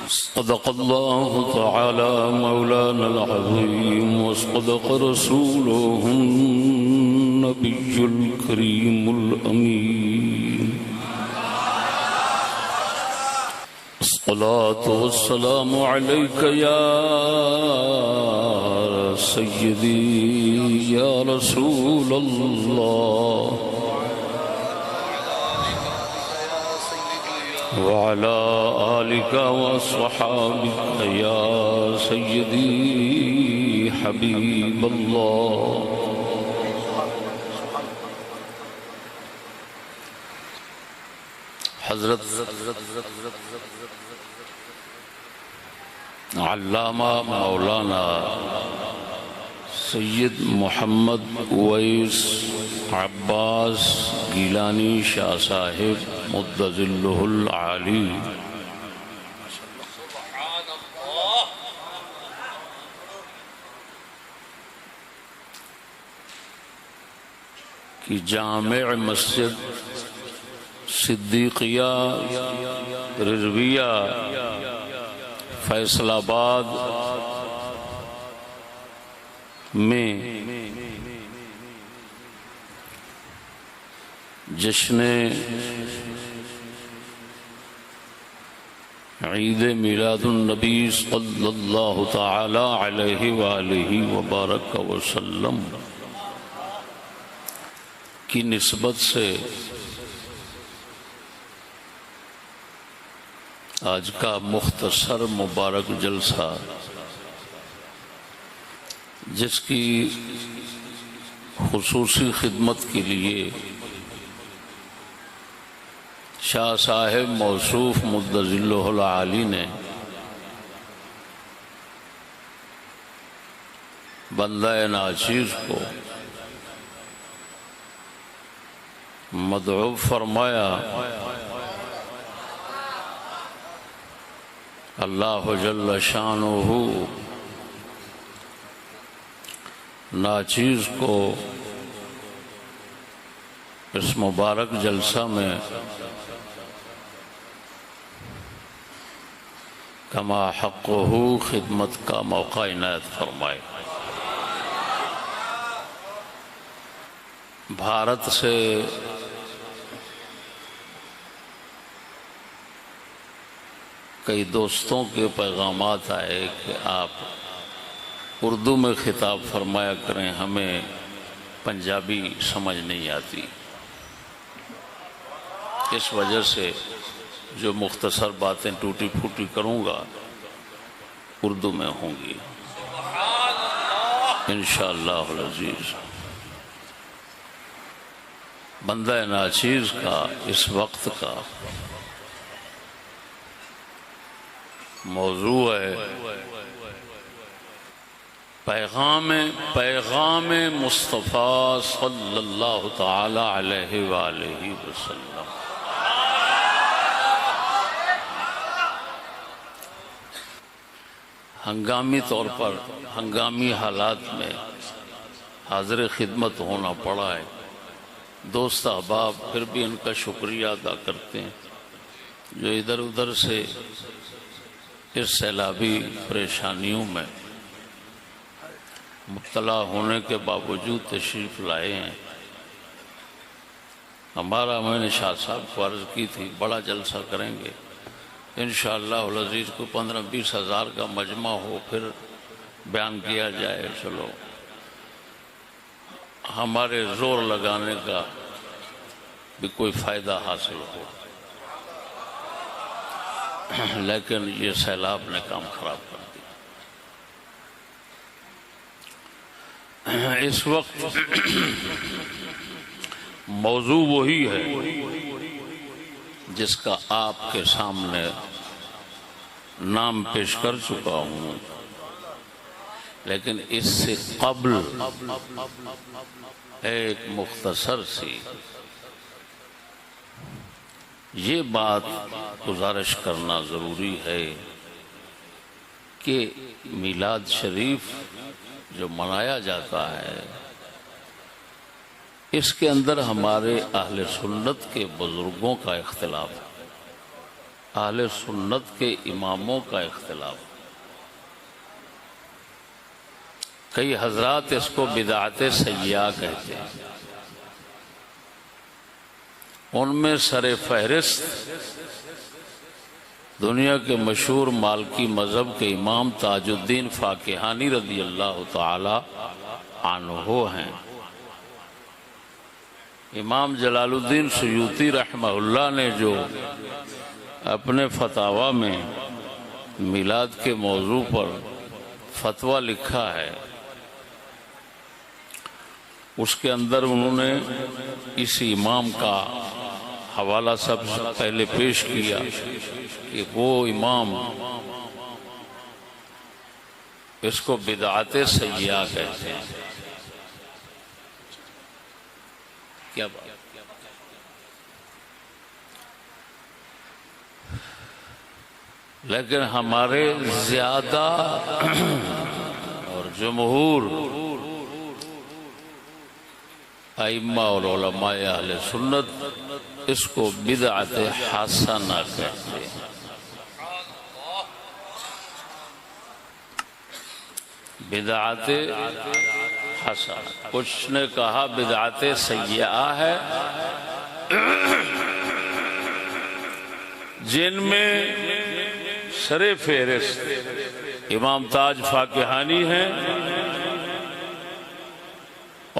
صدق الله تعالى مولانا العظيم وصدق رسوله النبي الكريم الأمين الصلاة والسلام عليك يا سيدي يا رسول الله وعلى آلك وصحابك يا سيدي حبيب الله حضرت علامہ مولانا سید محمد اویس عباس گیلانی شاہ صاحب مد ظلہ العالی کی جامع مسجد صدیقیہ رضویہ فیصل آباد میں جشن عید میلاد النبی صلی اللہ تعالی علیہ وآلہ وبارک وسلم کی نسبت سے آج کا مختصر مبارک جلسہ، جس کی خصوصی خدمت کے لیے شاہ صاحب موصوف مد ظلہ العالی نے بندہ ناچیز کو مدعو فرمایا، اللہ جل شانہ ناچیز کو اس مبارک جلسہ میں کما حقہ خدمت کا موقع عنایت فرمائے۔ بھارت سے کئی دوستوں کے پیغامات آئے کہ آپ اردو میں خطاب فرمایا کریں، ہمیں پنجابی سمجھ نہیں آتی، اس وجہ سے جو مختصر باتیں ٹوٹی پھوٹی کروں گا اردو میں ہوں گی انشاءاللہ العزیز۔ بندہ ناچیز کا اس وقت کا موضوع ہے پیغام مصطفیٰ صلی اللہ تعالی علیہ وآلہ وسلم۔ ہنگامی طور پر ہنگامی حالات میں حاضر خدمت ہونا پڑا ہے۔ دوست احباب پھر بھی ان کا شکریہ ادا کرتے ہیں جو ادھر ادھر سے اس سیلابی پریشانیوں میں مبتلا ہونے کے باوجود تشریف لائے ہیں۔ میں نے شاہ صاحب کو عرض کی تھی بڑا جلسہ کریں گے انشاءاللہ العزیز، کو 15-20 ہزار کا مجمع ہو پھر بیان کیا جائے، چلو ہمارے زور لگانے کا بھی کوئی فائدہ حاصل ہو، لیکن یہ سیلاب نے کام خراب کر دیا۔ اس وقت موضوع وہی ہے جس کا آپ کے سامنے نام پیش کر چکا ہوں، لیکن اس سے قبل ایک مختصر سی یہ بات گزارش کرنا ضروری ہے کہ میلاد شریف جو منایا جاتا ہے اس کے اندر ہمارے اہل سنت کے بزرگوں کا اختلاف ہے۔ اہل سنت کے اماموں کا اختلاف۔ کئی حضرات اس کو بدعت سیئہ کہتے ہیں۔ ان میں سر فہرست دنیا کے مشہور مالکی مذہب کے امام تاج الدین فاقہانی رضی اللہ تعالی عنہ ہیں۔ امام جلال الدین سیوطی رحمہ اللہ نے جو اپنے فتاوی میں میلاد کے موضوع پر فتویٰ لکھا ہے، اس کے اندر انہوں نے اس امام کا حوالہ سب سے پہلے پیش کیا کہ وہ امام اس کو بدعت سیئہ کہتے ہیں۔ کیا بات؟ لیکن ہمارے زیادہ اور جمہور ائمہ اور علماء اہل سنت اس کو بدعت حسنہ کہتے ہیں۔ بدعت حسنہ، کچھ نے کہا بدعت سیئہ ہے، جن میں سر فہرست امام تاج فاقہانی ہیں،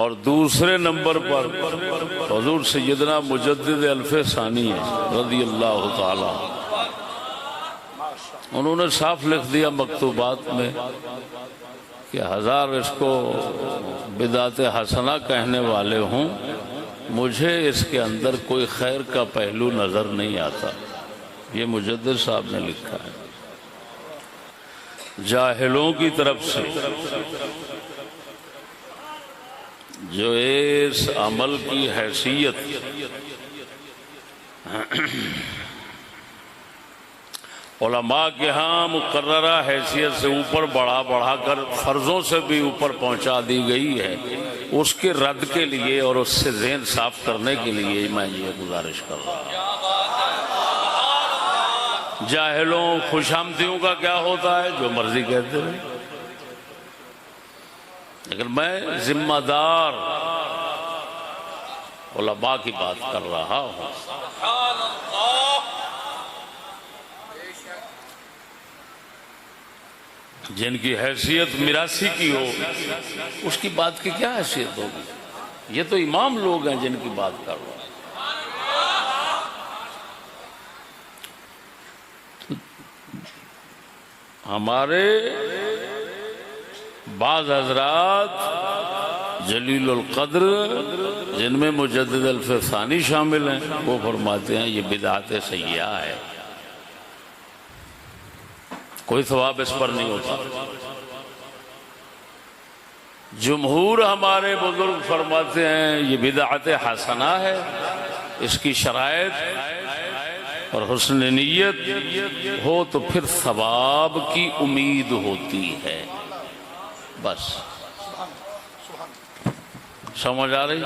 اور دوسرے نمبر پر حضور سیدنا مجدد الف ثانی رضی اللہ تعالی۔ انہوں نے صاف لکھ دیا مکتوبات میں کہ ہزار اس کو بدعت حسنہ کہنے والے ہوں، مجھے اس کے اندر کوئی خیر کا پہلو نظر نہیں آتا۔ یہ مجدد صاحب نے لکھا ہے۔ جاہلوں کی طرف سے جو اس عمل کی حیثیت علماء کے ہاں مقررہ حیثیت سے اوپر بڑھا کر فرضوں سے بھی اوپر پہنچا دی گئی ہے، اس کے رد کے لیے اور اس سے ذہن صاف کرنے کے لیے میں یہ گزارش کر رہا ہوں۔ جاہلوں خوش آمدیوں کا کیا ہوتا ہے؟ جو مرضی کہتے ہیں، لیکن میں ذمہ دار علماء کی بات کر رہا ہوں۔ جن کی حیثیت میراثی کی ہو، اس کی بات کی کیا حیثیت ہوگی؟ یہ تو امام لوگ ہیں جن کی بات کر رہا ہوں۔ ہمارے بعض حضرات جلیل القدر جن میں مجدد الف ثانی شامل ہیں، وہ فرماتے ہیں یہ بدعت سیئہ ہے، کوئی ثواب اس پر نہیں ہوتا۔ جمہور ہمارے بزرگ فرماتے ہیں یہ بدعت حسنہ ہے، اس کی شرائط اور حسن نیت ہو تو پھر ثواب کی امید ہوتی ہے۔ بس سمجھ آ رہی؟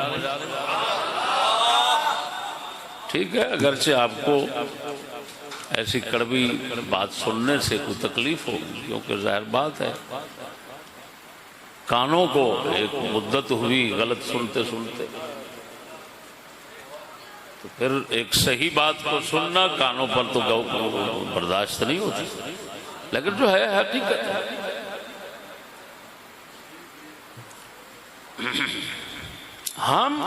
ٹھیک ہے، اگرچہ آپ کو ایسی کڑوی بات سننے سے کوئی تکلیف ہوگی، کیونکہ ظاہر بات ہے کانوں کو ایک مدت ہوئی غلط سنتے سنتے، تو پھر ایک صحیح بات کو سننا کانوں پر تو برداشت نہیں ہوتی، لیکن جو ہے حقیقت ہے۔ ہم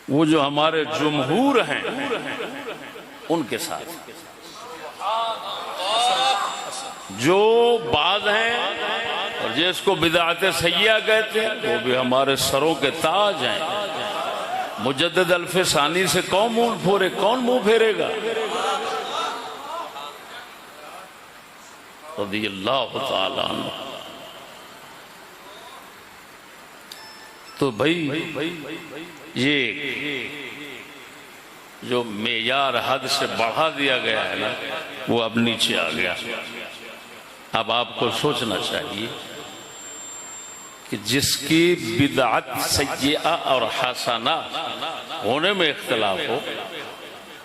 وہ جو ہمارے جمہور ہیں ان کے ساتھ، جو بعض ہیں اور جس کو بدعت سیئہ کہتے ہیں، وہ بھی ہمارے سروں کے تاج ہیں۔ مجدد الف ثانی سے کون منہ پھیرے گا؟ رضی اللہ تعالیٰ عنہ۔ تو بھائی یہ جو معیار حد سے بڑھا دیا گیا ہے نا، وہ اب نیچے آ گیا۔ اب آپ کو سوچنا چاہیے کہ جس کی بدعت سیئہ اور حسنہ ہونے میں اختلاف ہو،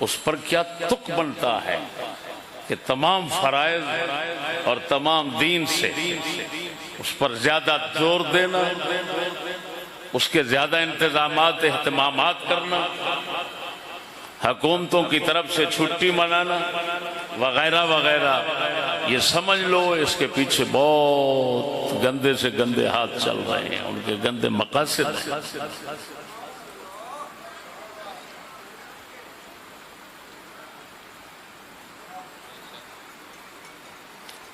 اس پر کیا تک بنتا ہے کہ تمام فرائض اور تمام دین سے اس پر زیادہ زور دینا، اس کے زیادہ انتظامات اہتمامات کرنا، حکومتوں کی طرف سے چھٹی منانا وغیرہ وغیرہ، یہ سمجھ لو اس کے پیچھے بہت گندے سے گندے ہاتھ چل رہے ہیں، ان کے گندے مقاصد ہیں۔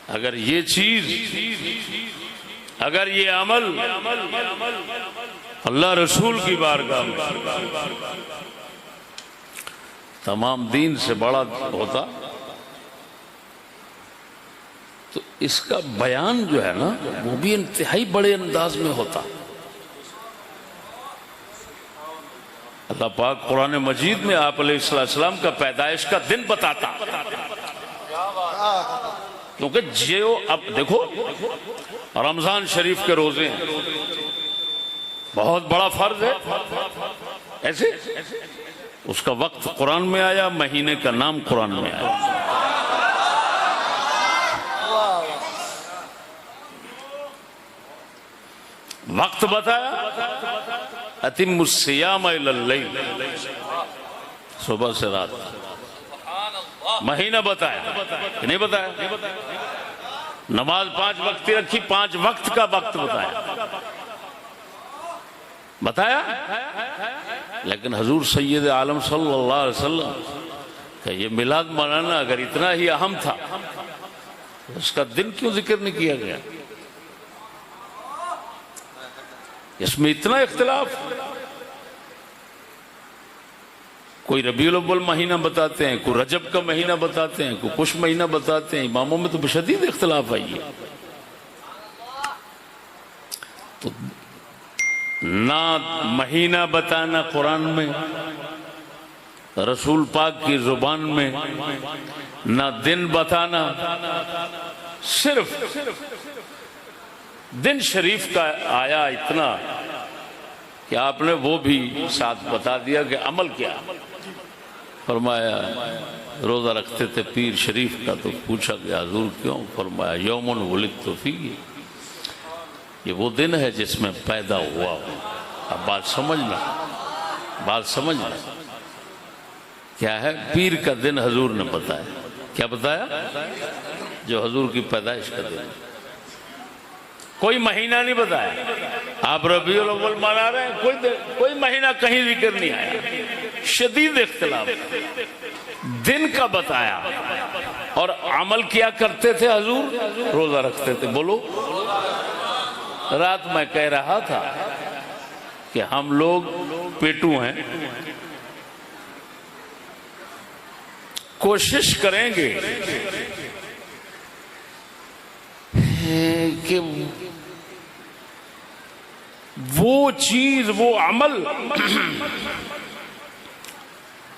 اگر یہ چیز، اگر یہ عمل اللہ رسول کی بارگاہ میں تمام دین سے بڑا ہوتا تو اس کا بیان جو ہے نا وہ بھی انتہائی بڑے انداز میں ہوتا۔ اللہ پاک قرآن مجید میں آپ علیہ السلام کا پیدائش کا دن بتاتا، کیونکہ جو اب دیکھو رمضان شریف کے روزے ہیں، بہت بڑا فرض ہے، ایسے اس کا وقت قرآن میں آیا، مہینے کا نام قرآن میں آیا۔ وقت بتایا اتم الصیام الی اللیل، صبح سے رات۔ مہینہ بتایا کہ نہیں بتایا؟ نماز 5 وقت کی رکھی، 5 وقت کا وقت بتایا۔ لیکن حضور سید عالم صلی اللہ علیہ وسلم کہ یہ میلاد منانا اگر اتنا ہی اہم تھا اس کا دن کیوں ذکر نہیں کیا گیا؟ اس میں اتنا اختلاف، کوئی ربیع الاول مہینہ بتاتے ہیں، کوئی رجب کا مہینہ بتاتے ہیں، کوئی کچھ مہینہ بتاتے ہیں، اماموں میں تو شدید اختلاف آئی ہے۔ تو نہ مہینہ بتانا قرآن میں، رسول پاک کی زبان میں، نہ دن بتانا، صرف دن شریف کا آیا اتنا کہ آپ نے وہ بھی ساتھ بتا دیا کہ عمل کیا۔ فرمایا روزہ رکھتے تھے پیر شریف کا، تو پوچھا گیا حضور کیوں؟ فرمایا یومن ولدت فیہ، یہ وہ دن ہے جس میں پیدا ہوا ہوں۔ اب بات سمجھنا، بات سمجھنا کیا ہے؟ پیر کا دن حضور نے بتایا۔ کیا بتایا؟ جو حضور کی پیدائش کا دن، کوئی مہینہ نہیں بتایا۔ آپ ربیع الاول منا رہے ہیں، کوئی مہینہ کہیں ذکر نہیں آیا، شدید اختلاف۔ دن کا بتایا، اور عمل کیا کرتے تھے حضور؟ روزہ رکھتے تھے۔ بولو، رات میں کہہ رہا تھا کہ ہم لوگ پیٹو ہیں، کوشش کریں گے کہ وہ چیز، وہ عمل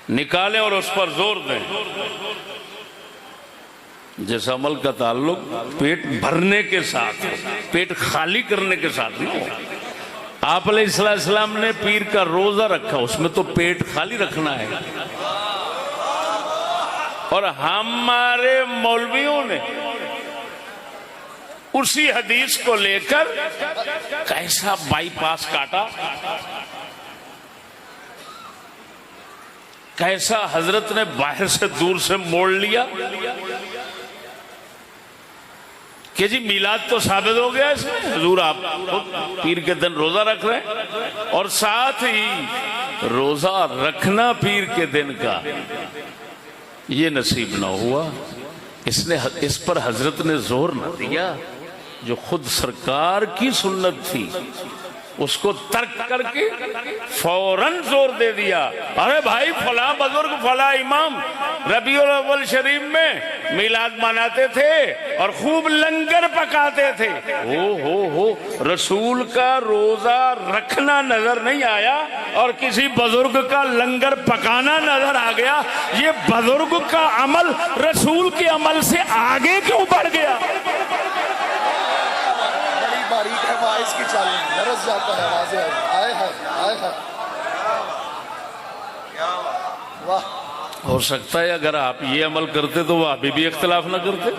نکالیں اور اس پر زور دیں جس عمل کا تعلق پیٹ بھرنے کے ساتھ، پیٹ خالی کرنے کے ساتھ نہیں ہو۔ آپ علیہ السلام نے پیر کا روزہ رکھا، اس میں تو پیٹ خالی رکھنا ہے، اور ہمارے مولویوں نے اسی حدیث کو لے کر کیسا بائی پاس کاٹا، کیسا حضرت نے باہر سے دور سے موڑ لیا کہ جی میلاد تو ثابت ہو گیا اس میں، حضور آپ پیر کے دن روزہ رکھ رہے ہیں، اور ساتھ ہی روزہ رکھنا پیر کے دن کا یہ نصیب نہ ہوا۔ اس پر حضرت نے زور نہ دیا، جو خود سرکار کی سنت تھی اس کو ترک کر کے فوراً زور دے دیا، ارے بھائی فلاں بزرگ فلاں امام ربیع الاول شریف میں میلاد مناتے تھے اور خوب لنگر پکاتے تھے۔ ہو رسول کا روزہ رکھنا نظر نہیں آیا اور کسی بزرگ کا لنگر پکانا نظر آ گیا، یہ بزرگ کا عمل رسول کے عمل سے آگے کیوں بڑھ گیا؟ باریک ہے وائز کی چالیں، لرز جاتا ہے واضح، آئے ہے واہ۔ ہو سکتا ہے اگر آپ یہ عمل کرتے تو وہ ابھی بھی اختلاف نہ کرتے.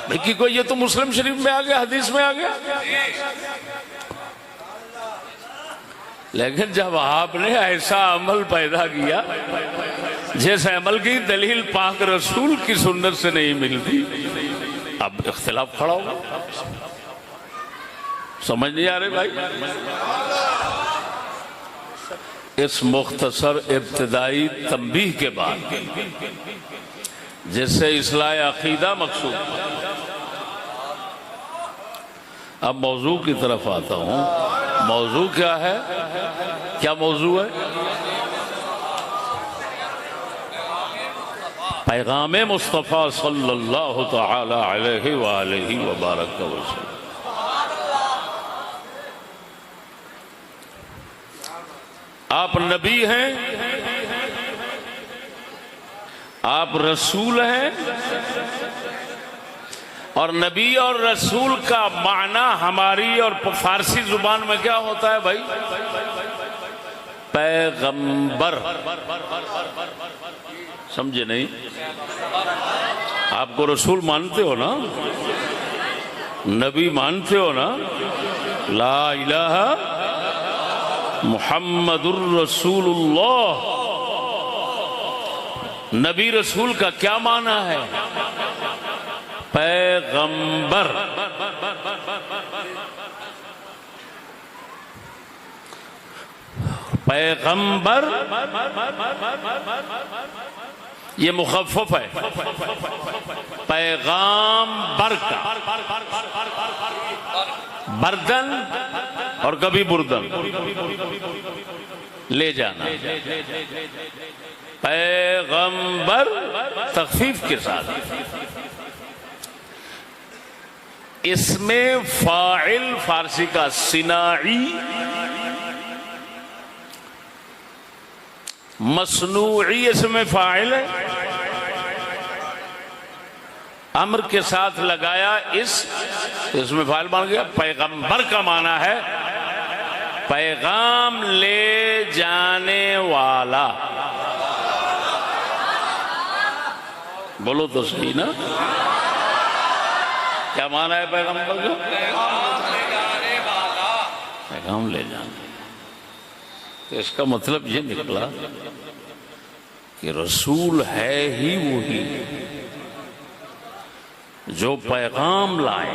لیکن کوئی یہ تو مسلم شریف میں آ گیا، حدیث میں آ گیا. لیکن جب آپ نے ایسا عمل پیدا کیا جیسے عمل کی دلیل پاک رسول کی سنت سے نہیں ملتی، اب اختلاف کھڑا ہوگا. سمجھ نہیں آ رہے بھائی؟ اس مختصر ابتدائی تنبیہ کے بعد جس سے اصلاح عقیدہ مقصود، اب موضوع کی طرف آتا ہوں. موضوع کیا ہے؟ کیا موضوع ہے؟ پیغام مصطفیٰ صلی اللہ تعالی علیہ وآلہ وبارک وسلم. آپ نبی ہیں، آپ رسول ہیں، اور نبی اور رسول کا معنی ہماری اور فارسی زبان میں کیا ہوتا ہے بھائی؟ پیغمبر. سمجھے نہیں؟ آپ کو رسول مانتے ہو نا، نبی مانتے ہو نا؟ لا الہ محمد الرسول اللہ. نبی رسول کا کیا معنی ہے؟ پیغمبر. پیغمبر یہ مخفف ہے پیغام بر کا، بردن اور کبھی بردن لے جانا. پیغمبر تخفیف کے ساتھ. اس میں فاعل فارسی کا صناعی، مصنوعی اس میں فاعل ہے، امر کے ساتھ لگایا اس میں فاعل بن گیا. پیغمبر کا معنی ہے پیغام لے جانے والا. بولو تو صحیح نا، کیا معنی ہے پیغمبر کا؟ پیغام لے جانے. تو اس کا مطلب یہ نکلا کہ رسول ہے ہی وہی جو پیغام لائے.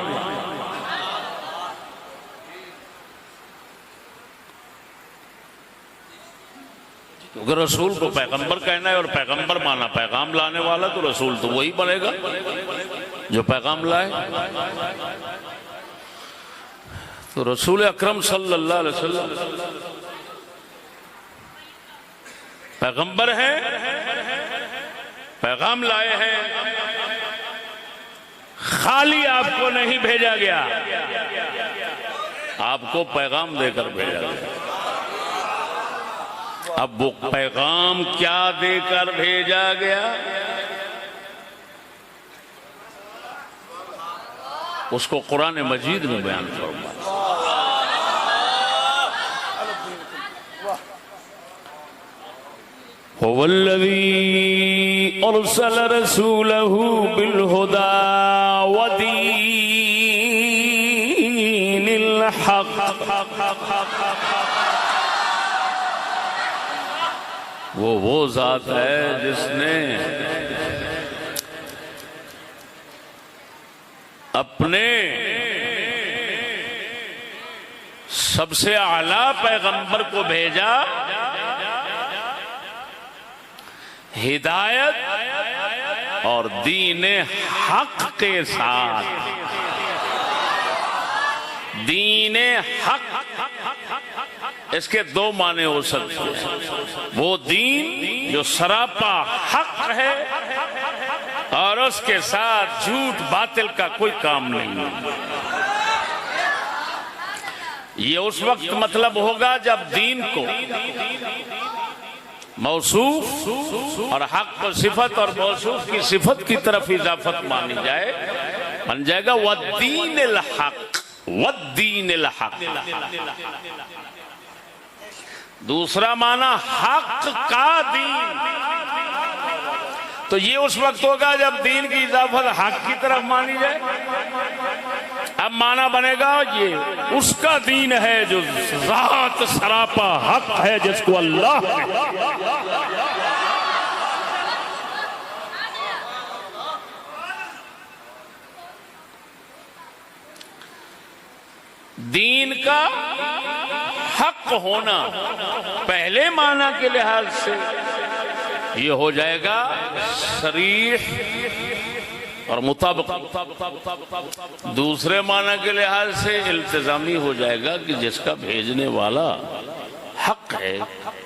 کیونکہ رسول کو پیغمبر کہنا ہے اور پیغمبر مانا پیغام لانے والا، تو رسول تو وہی بنے گا جو پیغام لائے. تو رسول اکرم صلی اللہ علیہ وسلم پیغمبر ہیں، پیغام لائے ہیں. خالی آپ کو نہیں بھیجا گیا، آپ کو پیغام دے کر بھیجا گیا. اب وہ پیغام کیا دے کر بھیجا گیا اس کو قرآن مجید میں بیان فرمایا. هو الذي أرسل رسوله بالهدى ودين الحق وہ ذات ہے جس نے اپنے سب سے اعلیٰ پیغمبر کو بھیجا ہدایت اور دین حق کے ساتھ. دین حق اس کے دو معنی ہو سکتے ہیں. وہ دین جو سراپا حق ہے اور اس کے ساتھ جھوٹ باطل کا کوئی کام نہیں ہے. یہ اس وقت مطلب ہوگا جب دین کو موصوف اور حق کو صفت اور موصوف کی صفت کی طرف اضافت مانی جائے، بن جائے گا والدین الحق. والدین الحق دوسرا معنی حق کا دین، تو یہ اس وقت ہوگا جب دین کی اضافت حق کی طرف مانی جائے۔ اب معنی بنے گا یہ اس کا دین ہے جو ذات سراپا حق ہے، جس کو اللہ دین کا حق ہونا پہلے معنی کے لحاظ سے یہ ہو جائے گا صریح اور مطابق، دوسرے معنی کے لحاظ سے التزامی ہو جائے گا کہ جس کا بھیجنے والا حق ہے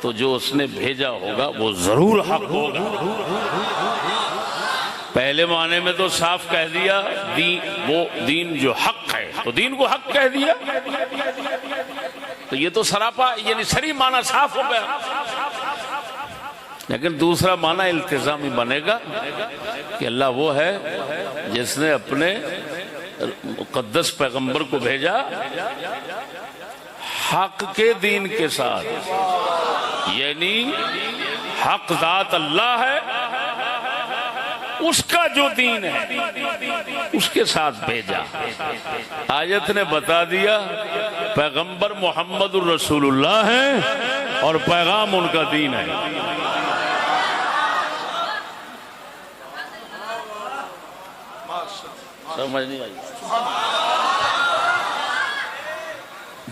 تو جو اس نے بھیجا ہوگا وہ ضرور حق ہوگا۔ پہلے معنی میں تو صاف کہہ دیا وہ دین جو حق ہے، تو دین کو حق کہہ دیا، تو یہ تو سراپا یعنی صریح معنی صاف ہو گیا۔ لیکن دوسرا معنی التزامی بنے گا کہ اللہ وہ ہے جس نے اپنے مقدس پیغمبر کو بھیجا حق کے دین کے ساتھ، یعنی حق ذات اللہ ہے، اس کا جو دین ہے اس کے ساتھ بھیجا۔ آیت نے بتا دیا پیغمبر محمد الرسول اللہ ہے اور پیغام ان کا دین ہے۔ سمجھ نہیں آئی؟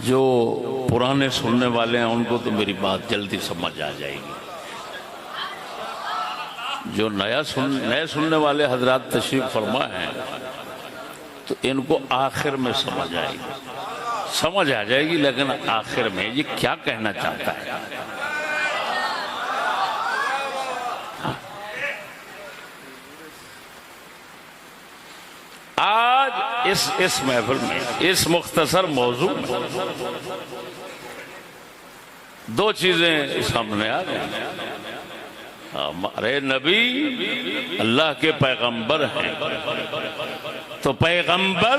جو پرانے سننے والے ہیں ان کو تو میری بات جلدی سمجھ آ جائے گی، جو نئے سننے والے حضرات تشریف فرما ہیں تو ان کو آخر میں سمجھ آ جائے گی، لیکن آخر میں یہ کیا کہنا چاہتا ہے۔ آج اس محفل میں اس مختصر موضوع میں دو چیزیں سامنے آ رہی ہیں۔ ہمارے نبی اللہ کے پیغمبر ہیں، تو پیغمبر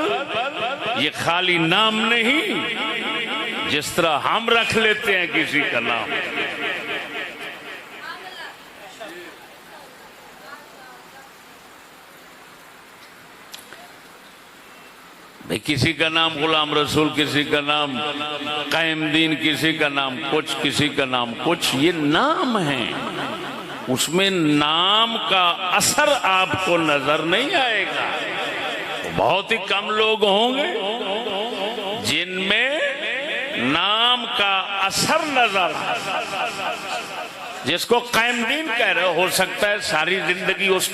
یہ خالی نام نہیں جس طرح ہم رکھ لیتے ہیں کسی کا نام۔ کسی کا نام غلام رسول، کسی کا نام قائم دین، کسی کا نام کچھ، کسی کا نام کچھ، یہ نام ہیں، اس میں نام کا اثر آپ کو نظر نہیں آئے گا۔ بہت ہی کم لوگ ہوں گے جن میں نام کا اثر نظر آئے۔ جس کو قائم دین کہہ رہے ہو سکتا ہے ساری زندگی اس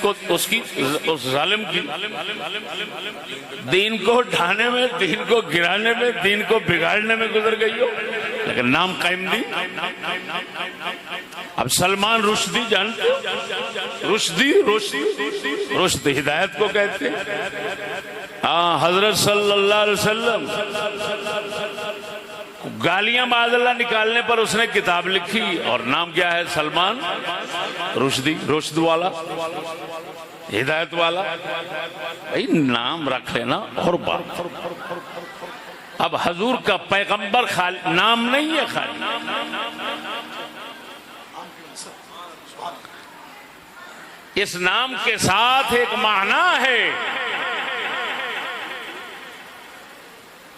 ظالم کی دین کو ڈھانے میں، دین کو گرانے میں، دین کو بگاڑنے میں گزر گئی ہو، لیکن نام قائم دین۔ اب سلمان رشدی جانتے ہو؟ رشد ہدایت کو کہتے ہیں۔ حضرت صلی اللہ علیہ وسلم گالیاں معاذ اللہ نکالنے پر اس نے کتاب لکھی، اور نام کیا ہے؟ سلمان رشدی، رشد والا، ہدایت والا۔ بھائی نام رکھ لینا اور بات۔ اب حضور کا پیغمبر خالی نام نہیں ہے، خالی اس نام کے ساتھ ایک معنی ہے،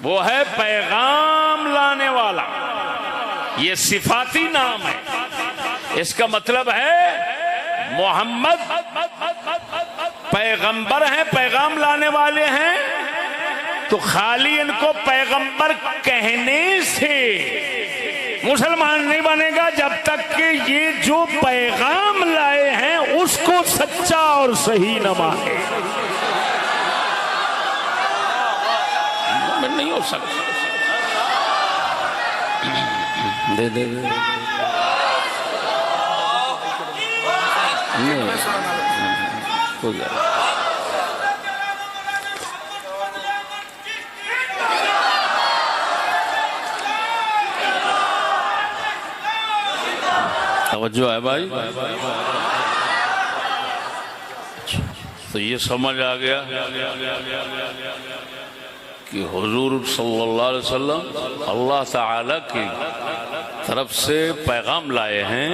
وہ ہے پیغام لانے والا۔ یہ صفاتی نام ہے، اس کا مطلب ہے محمد پیغمبر ہیں، پیغام لانے والے ہیں، تو خالی ان کو پیغمبر کہنے سے مسلمان نہیں بنے گا جب تک کہ یہ جو پیغام لائے ہیں اس کو سچا اور صحیح نہ مانے۔ نہیں ہو سکتا۔ دے دے دے توجہ ہے بھائی؟ تو یہ سمجھ آ گیا کہ حضور صلی اللہ علیہ وسلم اللہ تعالی کی طرف سے پیغام لائے ہیں،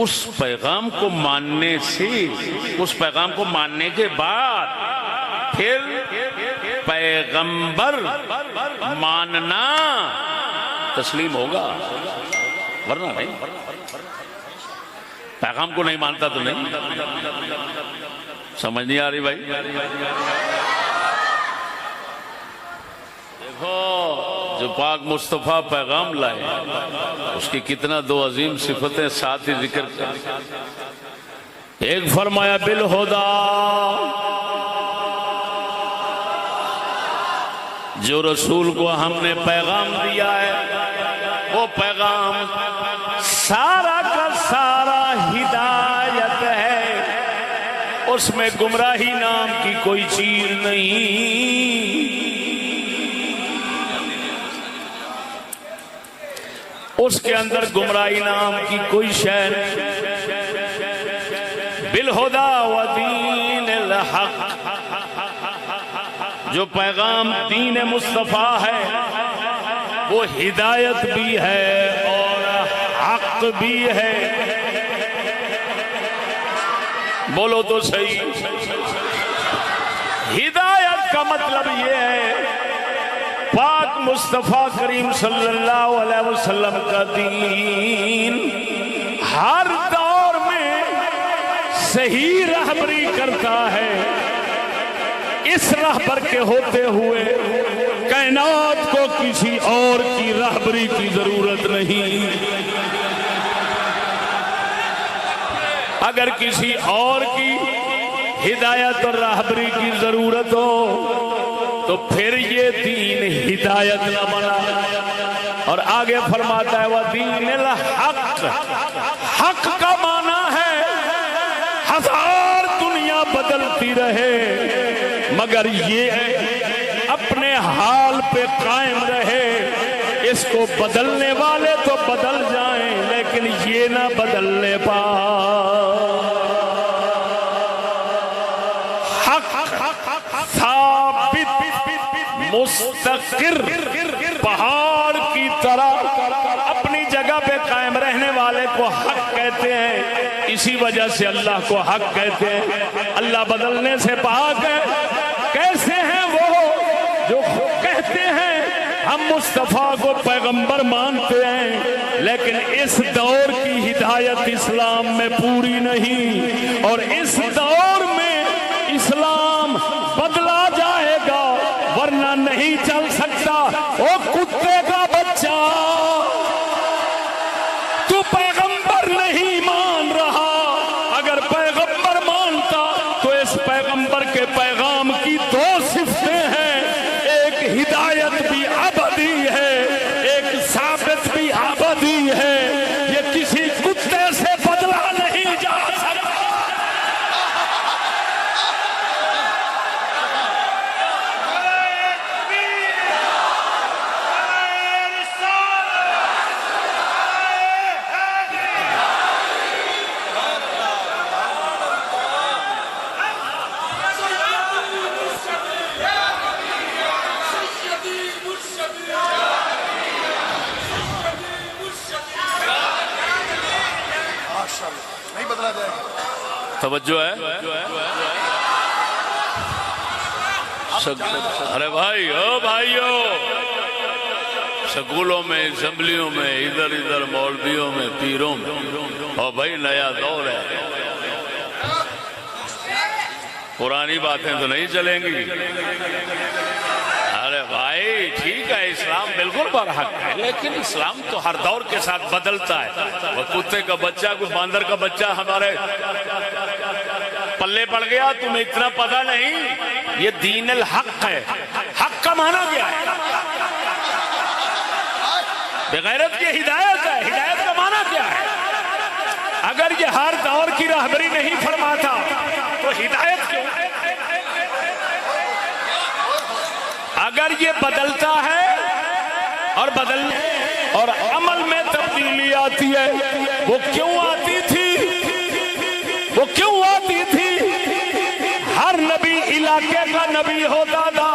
اس پیغام کو ماننے سے، اس پیغام کو ماننے کے بعد پھر پیغمبر ماننا تسلیم ہوگا، ورنہ نہیں۔ پیغام کو نہیں مانتا تو نہیں۔ سمجھ نہیں آ رہی بھائی؟ دیکھو جو پاک مصطفیٰ پیغام لائے اس کی کتنا دو عظیم صفتیں ساتھ ہی ذکر کر۔ ایک فرمایا بالہدا، جو رسول کو ہم نے پیغام دیا ہے وہ پیغام سارا کا سارا ہدایت ہے، اس میں گمراہی نام کی کوئی چیز نہیں، اس کے اندر گمراہی نام کی کوئی شے نہیں۔ بالہدا و دین الحق، جو پیغام دین مصطفیٰ ہے وہ ہدایت بھی ہے اور حق بھی ہے۔ بولو تو صحیح۔ ہدایت کا مطلب یہ ہے پاک مصطفیٰ کریم صلی اللہ علیہ وسلم کا دین ہر دور میں صحیح رہبری کرتا ہے، اس رہبر کے ہوتے ہوئے کائنات کو کسی اور کی رہبری کی ضرورت نہیں۔ اگر کسی اور کی ہدایت اور رہبری کی ضرورت ہو تو پھر یہ دین ہدایت نہ بنا۔ اور آگے فرماتا ہے وَدِينِ الْحَقِّ، حق کا معنی ہے ہزار دنیا بدلتی رہے مگر یہ اپنے حال پہ قائم رہے، اس کو بدلنے والے تو بدل جائیں لیکن یہ نہ بدلنے پائے۔ ثابت مستقر پہاڑ کی طرح اپنی جگہ پہ قائم رہنے والے کو حق کہتے ہیں، اسی وجہ سے اللہ کو حق کہتے ہیں۔ اللہ بدلنے سے پاک ہے۔ کیسے ہیں وہ جو کہتے ہیں ہم مصطفیٰ کو پیغمبر مانتے ہیں لیکن اس دور کی ہدایت اسلام میں پوری نہیں، اور اس دور میں اسلام بدلا جائے گا ورنہ نہیں چل سکتا۔ او کتے کا بچہ، تو پیغمبر نہیں مان رہا، اگر پیغمبر مانتا تو اس پیغمبر کے پیغام کی دو صفتیں ہیں، ایک ہدایت بھی ابدی ہے، ایک ثابت بھی ابدی ہے، یہ کسی کتے سے بدلا نہیں جا سکتا۔ نہیں بدلا جائے گا۔ توجہ ہے؟ ارے بھائی، او بھائیو، سکولوں میں، اسمبلیوں میں، ادھر ادھر مولویوں میں، پیروں میں، اور بھائی نیا دور ہے، پرانی باتیں تو نہیں چلیں گی۔ ارے بھائی ٹھیک ہے، اسلام بالکل برحق ہے لیکن اسلام تو ہر دور کے ساتھ بدلتا ہے۔ وہ کتے کا بچہ، کوئی باندر کا بچہ ہمارے پلے پڑ گیا، تمہیں اتنا پتہ نہیں؟ یہ دین الحق ہے۔ حق کا معنی کیا ہے؟ بغیرت کی ہدایت ہے۔ ہدایت کا معنی کیا ہے؟ اگر یہ ہر دور کی رہبری نہیں فرماتا تو ہدایت کیوں؟ اگر یہ بدلتا ہے اور اور عمل میں تبدیلی آتی ہے، وہ کیوں آتی تھی؟ وہ کیوں آتی تھی؟ ہر نبی علاقے کا نبی ہوتا تھا،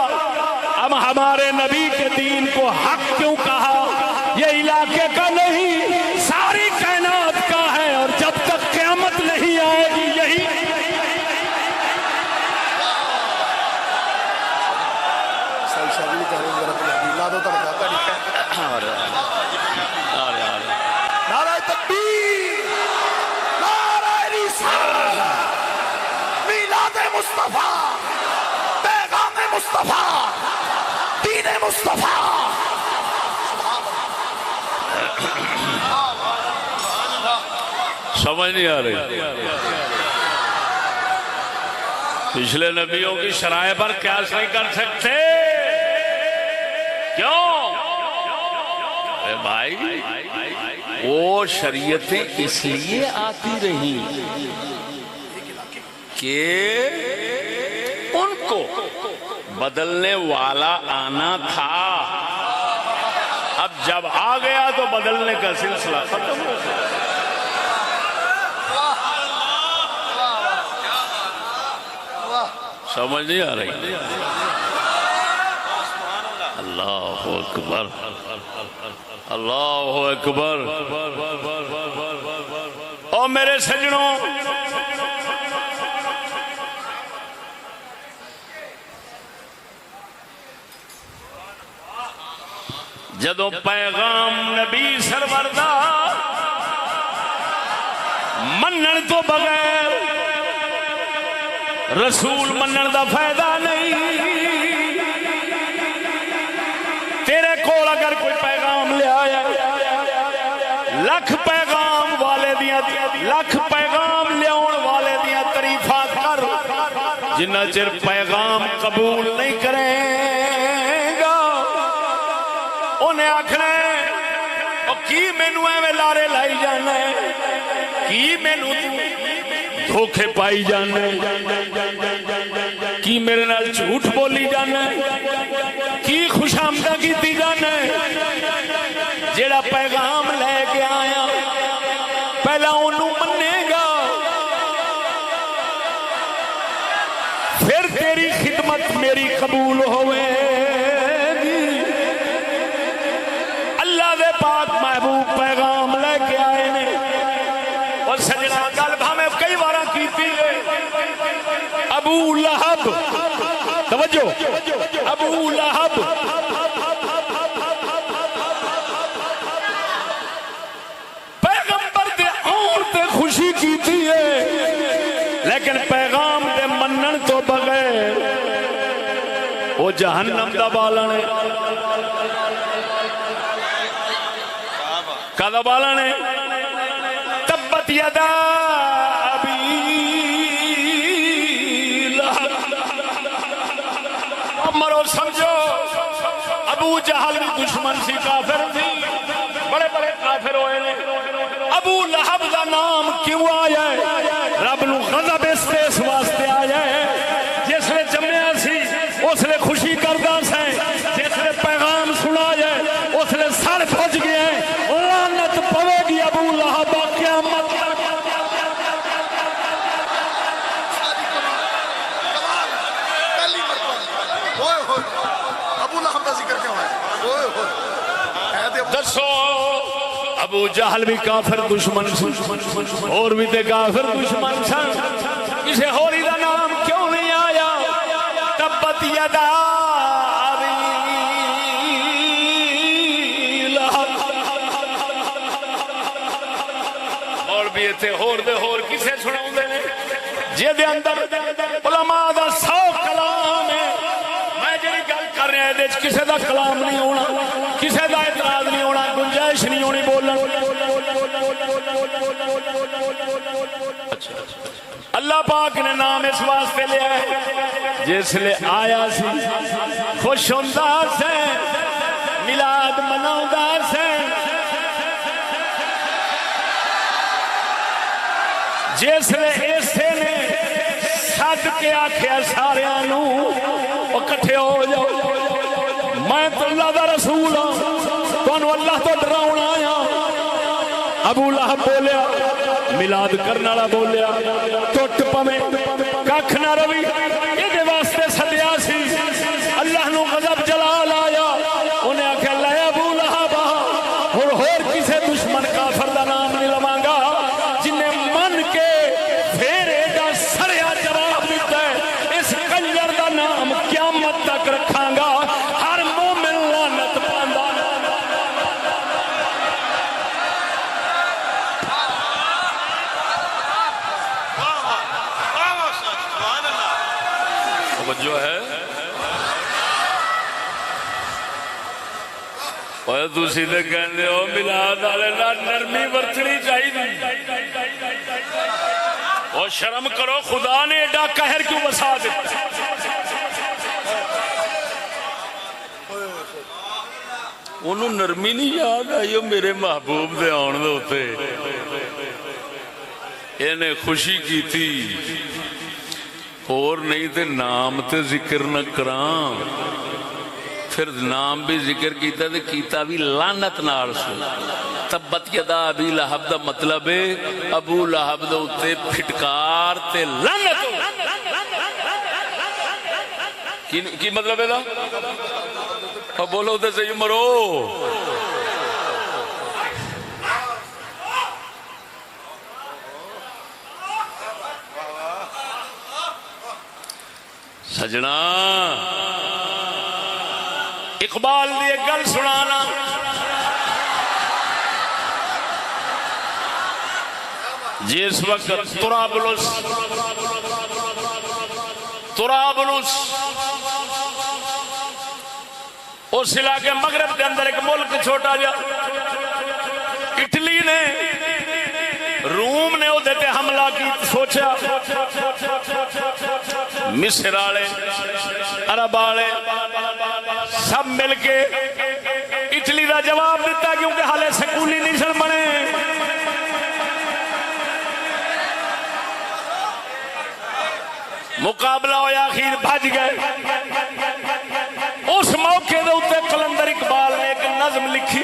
اب ہمارے نبی کے دین کو حق کیوں کہا؟ یہ مصطفیٰ، دین مصطفیٰ. سمجھ نہیں آ رہی؟ پچھلے نبیوں کی شرائع پر قیاس نہیں کر سکتے. کیوں؟ اے بھائی وہ شریعتیں اس لیے آتی رہی کہ ان کو بدلنے والا آنا تھا. اب جب آ گیا تو بدلنے کا سلسلہ ختم ہو گیا. سمجھ نہیں آ رہی؟ اللہ اکبر، اللہ اکبر. اور میرے سجنوں، جدوں پیغام نبی سرور دا منن تو بغیر رسول منن دا فائدہ نہیں. تیرے کول اگر کوئی پیغام لے آیا، لکھ پیغام والے دیاں، لکھ پیغام لیاؤن والے دیاں تعریفاں کر، جنہ چر پیغام قبول نہیں کریں گا انہیں آکھنا ہے کی مینوں ایویں لارے لائی جانا ہے، کی مینوں دھوکے پائی جانا ہے، کی میرے نال جھوٹ بولی جانا ہے، کی خوش آمدہ کیتی جانا ہے. جیڑا پیغام لے کے آیا پہلا انہوں منے گا، پھر تیری خدمت میری قبول ہوئے گی. اللہ دے پاک محبوب پیغام لے کے آئے نے. اور سجنا گل بھامے کئی بارہ کیتی ہے. ابو لہب، توجہ، ابو لہب پیغمبر دے آن تے خوشی کیتی ہے، لیکن پیغام دے منن تو بغیر وہ جہنم دا بالن ہے. کدا بالن ہے؟ تبت یدا مرو. سمجھو ابو جہل بھی دشمن سی، کافر تھی، بڑے بڑے کافر ہوئے نے. ابو لہب دا نام کیوں آیا ہے؟ رب نو غضب اس واسطے آیا ہے جس نے جمعیا سی اس نے خوشی کردہ سے، جس نے پیغام سنا ہے اس نے سر پھج گیا ہے. لعنت پوے گی ابو لہب قیامت تک. ابو لہب کا ذکر کیوں ہے؟ دسو ابو جہل بھی کافر دشمن سن، اور بھی تے کافر دشمن سن. کسے ہوری دا نام کیوں نہیں آیا؟ تبت یدا ابی لہب. اور بھی تے ہور دے ہور کسے سناؤں دے نے جے دے اندر علماء دا 100 کلام ہے. میں جی گل کر رہا ہے کسے دا کلام نہیں ہونا، کسے دا اعتراض نہیں ہونا، گنجائش نہیں ہونی بولن. اللہ پاک نے نام اس واسطے لیا ہے جس لے آیا سی خوش ہوندا سے، میلاد مناوندا سے. جس لے اسے نے سد کے آکھیا ساریاں نو اکٹھے ہو جاؤ، میں تو اللہ دا رسول ہوں، تانوں اللہ تو ڈراؤن آیا. ابو لہب بولیا، میلاد کرنے والا بولیا، ٹوٹ پویں ککھ نہ روی، یہ واسطے سدیا سی. اللہ نو غضب جلال آیا، انہیں آکھیا لے ابو لہب ہور کسے دشمن کافر دا نام نہیں لواں گا جنہیں من کے پھر ایڈا سریا جواب دیتا ہے اس کنجر دا نام قیامت تک رکھاں گا. ہر مومن لعنت پاندا. جو ہے اور تسی تے کہندے ہو میلاد والے نال نرمی ورتنی چاہیے، اور شرم کرو، خدا نے ایڈا قہر کیوں وسا دتا؟ انہوں نرمی نہیں یاد آئی میرے محبوب دے آن دے ہوتے، انہیں خوشی کی تھی، اور نہیں تے نام تے ذکر نہ کرام، پھر نام بھی ذکر کیتا تے کیتا بھی لعنت نال سے۔ تبت یدا ابی لہب دا مطلب ہے ابو لہب دے اوتے پھٹکار تے لعنت ہو۔ کی مطلب ہے دا؟ بولو تے صحیح مرو۔ سجنا اقبال دی ایک گل سنانا، جس وقت طرابلس اس علاقے مغرب کے اندر ایک ملک چھوٹا جا، اٹلی نے روم نے ادھر تے حملہ کی، سوچا مصر والے عرب والے سب مل کے اٹلی کا جواب دیتا، کیونکہ حالے سکولی نہیں سن بنے۔ مقابلہ ہویا، آخر بھج گئے۔ اس موقع دے اوتے قلندر اقبال نے ایک نظم لکھی،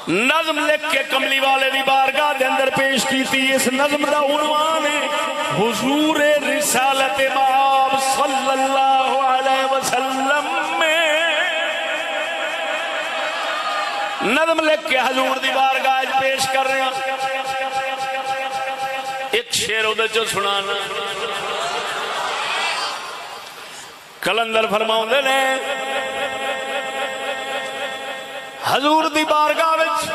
نظم لکھ کے کملی والے دی بارگاہ دے اندر پیش کی تھی۔ اس نظم دا عنوان ہے حضور رسالت باب صلی اللہ علیہ وسلم میں۔ نظم لکھ کے حضور دی بارگاہ پیش کر رہے ہیں، ایک شعر ادھر جو سنانا۔ کلندر فرماؤں دے نے حضور دی بارگاہ وچ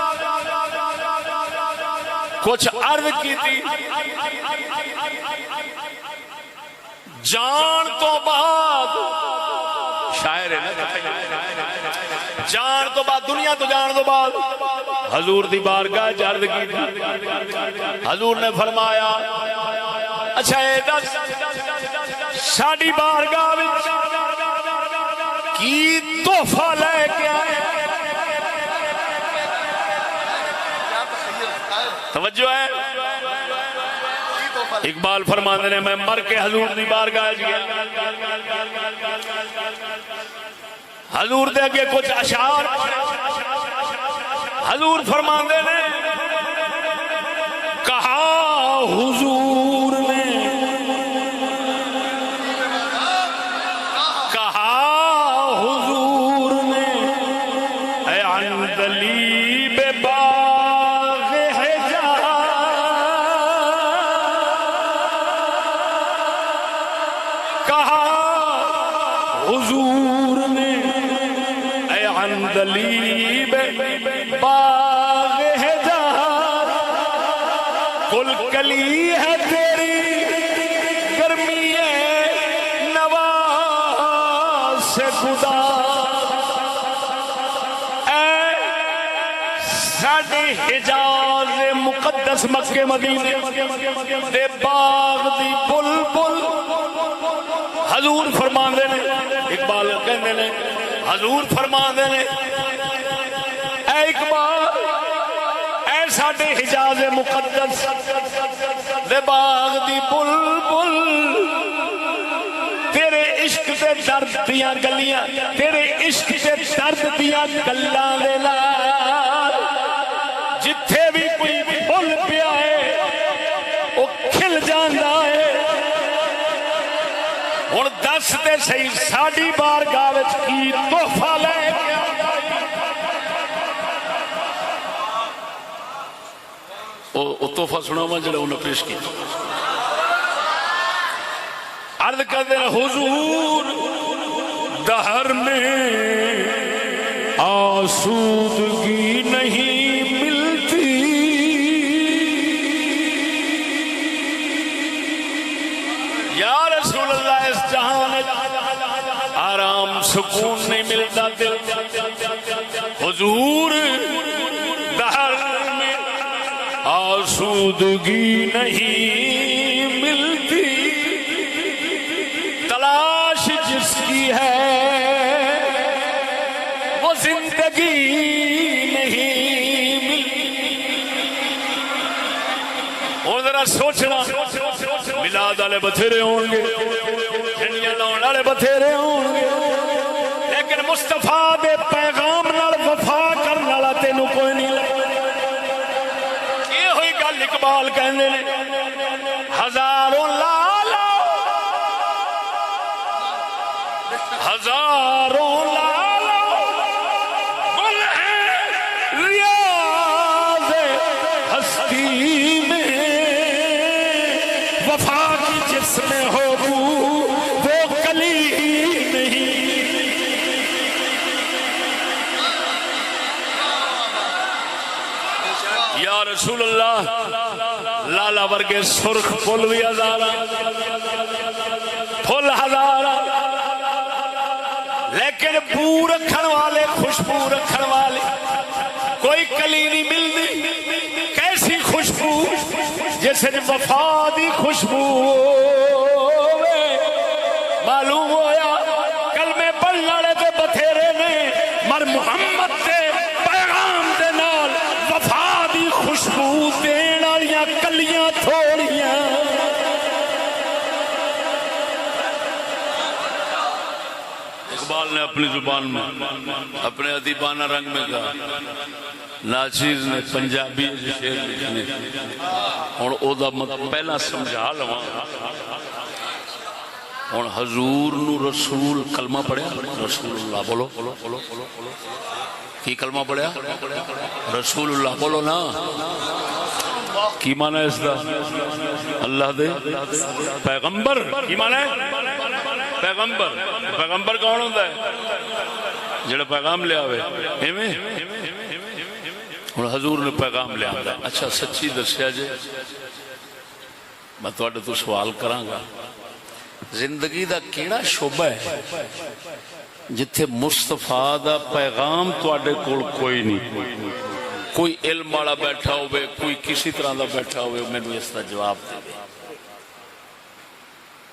کچھ عرض کی تھی، جان تو بعد، شاعر ہے نا، جان تو بعد، دنیا تو جان تو بعد حضور دی بارگاہ عرض کی تھی۔ حضور نے فرمایا اچھا اے دس ساڈی بارگاہ وچ کی تحفہ لے کے آئے؟ توجہ ہے؟ اقبال فرماندے نے میں مر کے حضور دی بارگاہ گیا، حضور دے اگے کچھ اشعار، حضور فرماندے نے کہا حضور نے، کہا حضور نے اے عندلیب باغ حجاز، کہا حضور نے اے عندلیب باغ حجاز، کل کلی ہے تیری گرمی نواز سے گزار، اے ساڈے حجاز مقدس مکے مدینے دے باغ دی بلبل۔ حضور فرماندے نے، اقبال کہندے نے حضور فرماندے نے اے اقبال، اے ساڈے حجاز مقدس دے باغ دی بلبل، تیرے عشق تے درد دیاں گلیاں، تیرے عشق تے درد دیاں گلاں دے نال جتھے بھی کوئی پھل پیا ہے وہ کھل جاندا ہے۔ ہن دس تے صحیح ساڈی بارگاہ وچ کی تحفہ لے کے او تحفہ سناواں جڑا انہاں پیش کیتا۔ عرض کرتے ہیں حضور دہر میں آسودگی نہیں ملتی، یا رسول اللہ اس جہان آرام سکون نہیں ملتا دل حضور دہر میں آسودگی نہیں ملتی تلاش جس کی ہے وہ زندگی نہیں ملتی. اور ذرا سوچنا میلاد والے بتھیرے ہوں گے جھنڈیاں لاؤن والے بتھیرے ہوں گے لیکن مصطفیٰ دے پیغام نال وفا کرنے والا تینوں کوئی نہیں لگے. یہ ہوئی گل اقبال کہندے نے ہزاروں لالا ہزاروں لالا گل ہیں ریاض ہستی میں وفا کی جس میں ہو وہ کلی نہیں. یا رسول اللہ لالا ورگے سرخ پھول بھی ہزارہ پھول ہزارہ لیکن بو رکھن والے خوشبو رکھن والے کوئی کلی نہیں ملتی. کیسی خوشبو جیسے وفا دی خوشبو معلوم ہویا کلمے پڑھنے والے تے بتھیرے نے مر محمد دے پیغام دے نال وفا دی خوشبو دین والیاں کلیاں تھوڑیاں. اقبال نے اپنی زبان میں اپنے ادیبانہ رنگ میں کہا ناچیز نے پنجابی شعر لکھنے اور او دا پہلا سمجھا لواں. اور حضور نو رسول کلمہ پڑھیا رسول اللہ بولو کی کلمہ پڑھیا رسول اللہ بولو نا کی معنی ہے اس دا اللہ دے پیغمبر کی معنی ہے پیغمبر. پیغمبر کون ہوتا ہے جڑا پیغام لے آوے ایویں ہن حضور نے پیغام لے آندا ہے. اچھا سچی دسیا جے میں تواڈے تو سوال کراں گا زندگی دا کیڑا شعبہ ہے جتھے مصطفیٰ دا پیغام تواڈے کول کوئی نہیں کوئی علم والا بیٹھا ہوئے کوئی کسی طرح دا بیٹھا ہوئے مینوں اس دا جواب دے دے.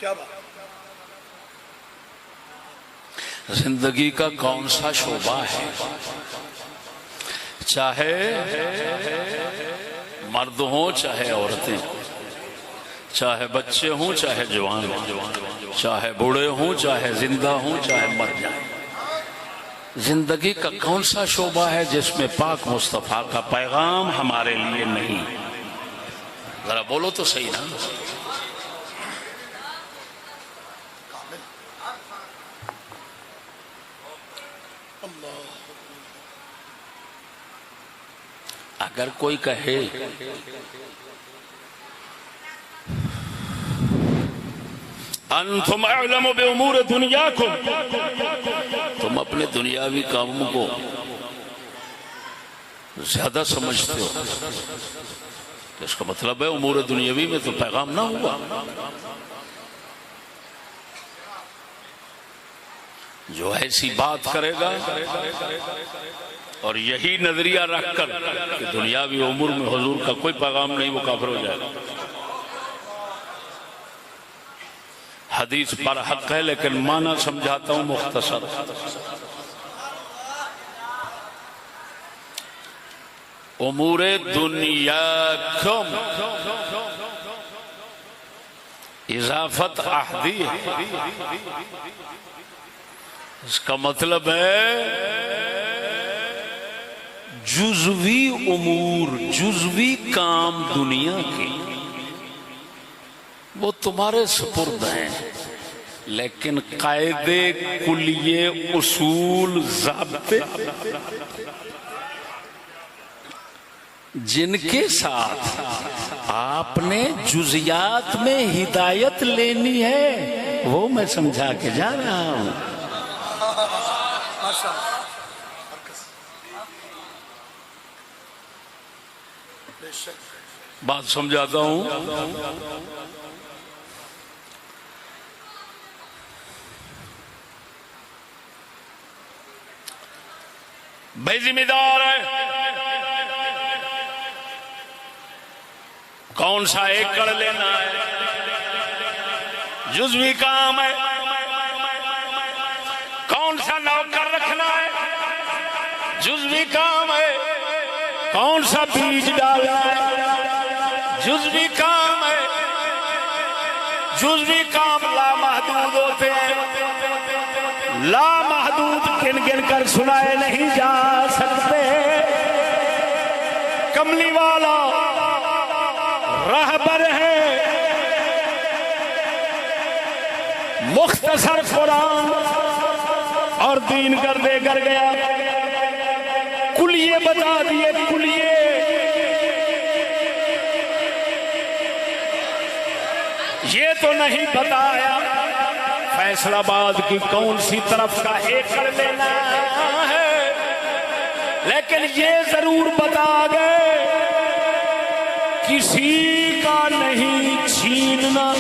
کیا بات زندگی کا کون سا شعبہ ہے چاہے مرد ہوں چاہے عورتیں چاہے بچے ہوں چاہے جوان ہوں چاہے بوڑھے ہوں چاہے زندہ ہوں چاہے مر جائیں زندگی کا کون سا شعبہ ہے جس میں پاک مصطفیٰ کا پیغام ہمارے لیے نہیں. ذرا بولو تو صحیح نا. اگر کوئی کہے انتم اعلم بامور دنیاکم تم اپنے دنیاوی کاموں کو زیادہ سمجھتے ہو اس کا مطلب ہے امور دنیاوی میں تو پیغام نہ ہوا. جو ایسی بات کرے گا اور یہی نظریہ رکھ کر کہ دنیاوی امور میں حضور کا کوئی پیغام نہیں وہ کافر ہو جائے گا. حدیث پر حق ہے لیکن معنی سمجھاتا ہوں مختصر. امور دنیاکم اضافت احدی ہے. اس کا مطلب ہے جزوی امور جزوی کام دنیا کے وہ تمہارے سپرد ہیں لیکن قاعدے کلیے اصول ضابطے جن کے ساتھ آپ نے جزیات میں ہدایت لینی ہے وہ میں سمجھا کے جا رہا ہوں. بات سمجھاتا ہوں. بھائی ذمہ دار ہے، کون سا ایکڑ لینا ہے، جزوی کام ہے، کون سا نوکر رکھنا ہے، جزوی کام ہے، کون سا بیج ڈالنا ہے، جزوی کام ہے۔ جزوی کام لامحدود ہوتے ہیں، لامحدود گن گن کر سنائے نہیں جا سکتے۔ کملی والا راہبر ہے، مختصر قرآن اور دین کر دے کر گیا، کلیے بتا دیے، کلیے۔ یہ تو نہیں بتایا فیصل آباد کی کون سی طرف کا ایکڑ لینا ہے، لیکن یہ ضرور بتا گئے کسی کا نہیں چھیننا،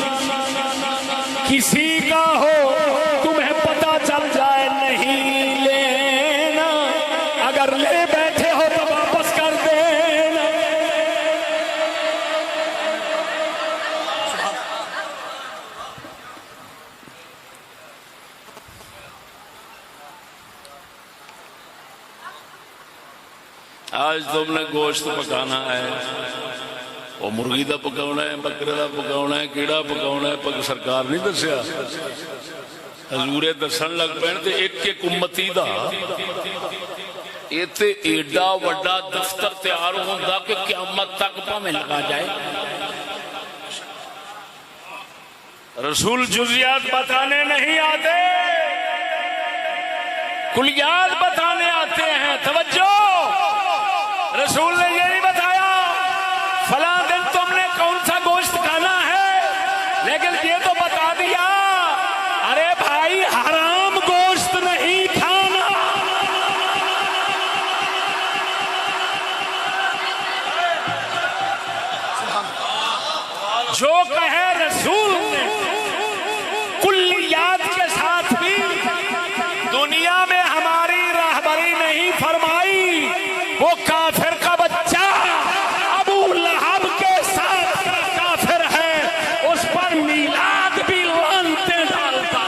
کسی کا ہو تمہیں پتا چل جائے نہیں لینا، اگر لے بیٹھے ہو تو واپس کر دینا۔ آج تم نے گوشت پکانا ہے، وہ مرغی دا پکاؤنا ہے، بکرے دا پکاؤنا ہے، کیڑا پکاؤنا ہے، پک سرکار نہیں دسیا، حضور دسن لگ پین تے ایک ایک امتی دا ایتے ایڈا وڈا دفتر تیار ہوندا کہ قیامت تک پاویں لگا جائے۔ رسول جزیات بتانے نہیں آتے، کلیات بتانے آتے ہیں۔ توجہ، رسول نے یہ نہیں بتایا فلاں دن تم نے کون سا گوشت کھانا ہے، لیکن یہ تو بتا دیا ارے بھائی حرام گوشت نہیں کھانا۔ جو کہے رسول نے کلیات کے ساتھ بھی دنیا میں ہماری راہبری نہیں فرمائی، وہ کافر کا بچہ ابو لہب کے ساتھ کافر ہے، اس پر میلاد بھی لعنتیں ڈالتا۔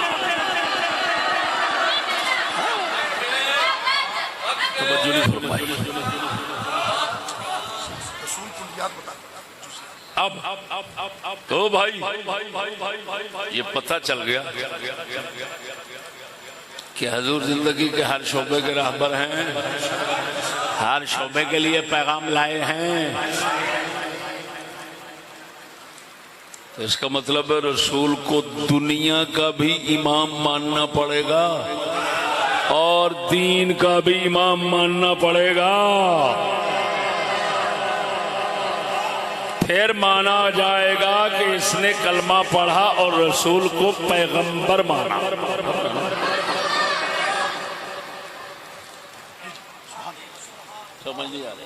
توجہ نہیں فرمائی۔ اب تو بھائی یہ پتہ چل گیا کہ حضور زندگی کے ہر شعبے کے راہبر ہیں، ہر شعبے کے لیے پیغام لائے ہیں۔ تو اس کا مطلب ہے رسول کو دنیا کا بھی امام ماننا پڑے گا اور دین کا بھی امام ماننا پڑے گا، پھر مانا جائے گا کہ اس نے کلمہ پڑھا اور رسول کو پیغمبر مانا۔ سمجھ نہیں آ رہی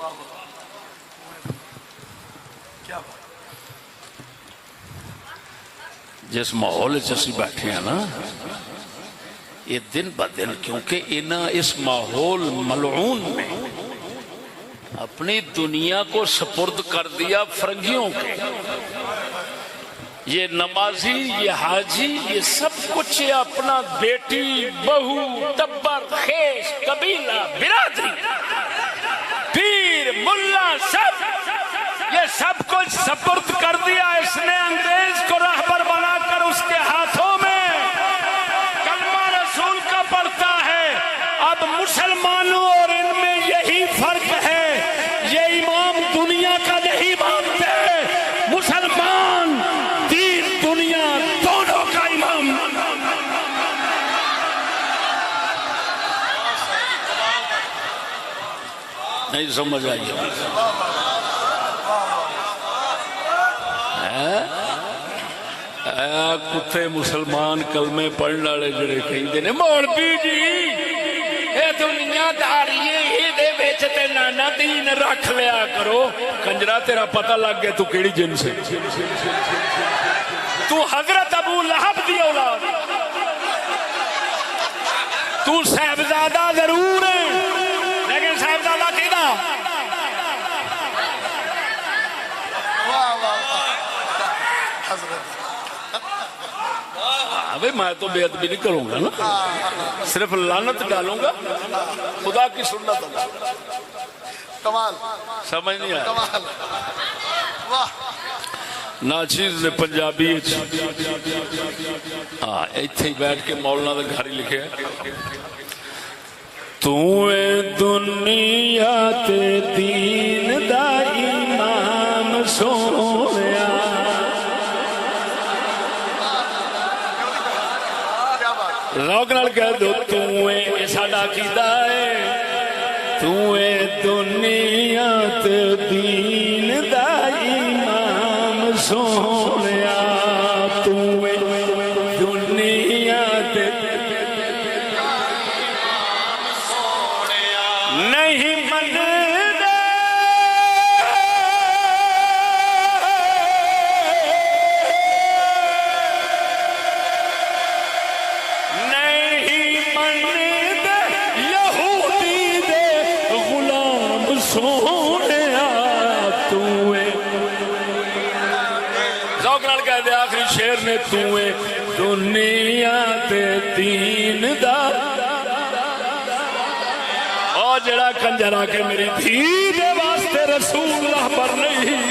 جس ماحول اسی بیٹھے ہیں نا، یہ دن بدن کیونکہ اس ماحول ملعون میں اپنی دنیا کو سپرد کر دیا فرنگیوں کے۔ یہ نمازی، یہ حاجی، یہ سب کچھ اپنا بیٹی، بہو، ٹبر، خیش، قبیلہ، برادری، پیر، ملا، سب یہ سب کچھ سپرد کر دیا اس نے انگریز کو راہبر بنا کر اس کے ہاتھوں میں کلمہ رسول کا پڑھتا ہے۔ اب مسلمانوں اور ان میں یہی فرق ہے، یہ امام دنیا کا نہیں مانتے، مسلمان دین دنیا دونوں کا امام۔ نہیں سمجھ آئی؟ کتے مسلمان کلمے پڑھنے والے جڑے کہندے نے مولوی جی اے دنیا داری دے وچ تے نانا دین رکھ لیا کرو۔ کنجرا تیرا پتہ لگ گیا تو کیڑی جنس ہے، تو حضرت ابو لہب دی اولاد، تو صاحبزادہ ضرور ہے لیکن حضرت بھائی میں تو بے ادبی نہیں کروں گا نا، صرف لعنت ڈالوں گا خدا کی سنت ادا۔ کمال سمجھ نہیں آیا؟ کمال واہ ناچیز نے پنجابی ہاں ایتھے ہی بیٹھ کے مولانا دے گھر ہی لکھے تو اے دنیا تے دین دا امام سونیا، روک نال کہہ دو تو اے ساڈا عقیدہ ہے، تو اے دنیا تے دین دا امام سونیا، تو اے دنیا تے نہیں مندا نہیں مندا یہودی دے غلام سونیا، تو اے ذوق نال کہہ دے آخری شعر نے، تو اے دنیا تے دین دا جڑا کنجر آ کے میری دھی دے واسطے رسول اللہ پر نہیں،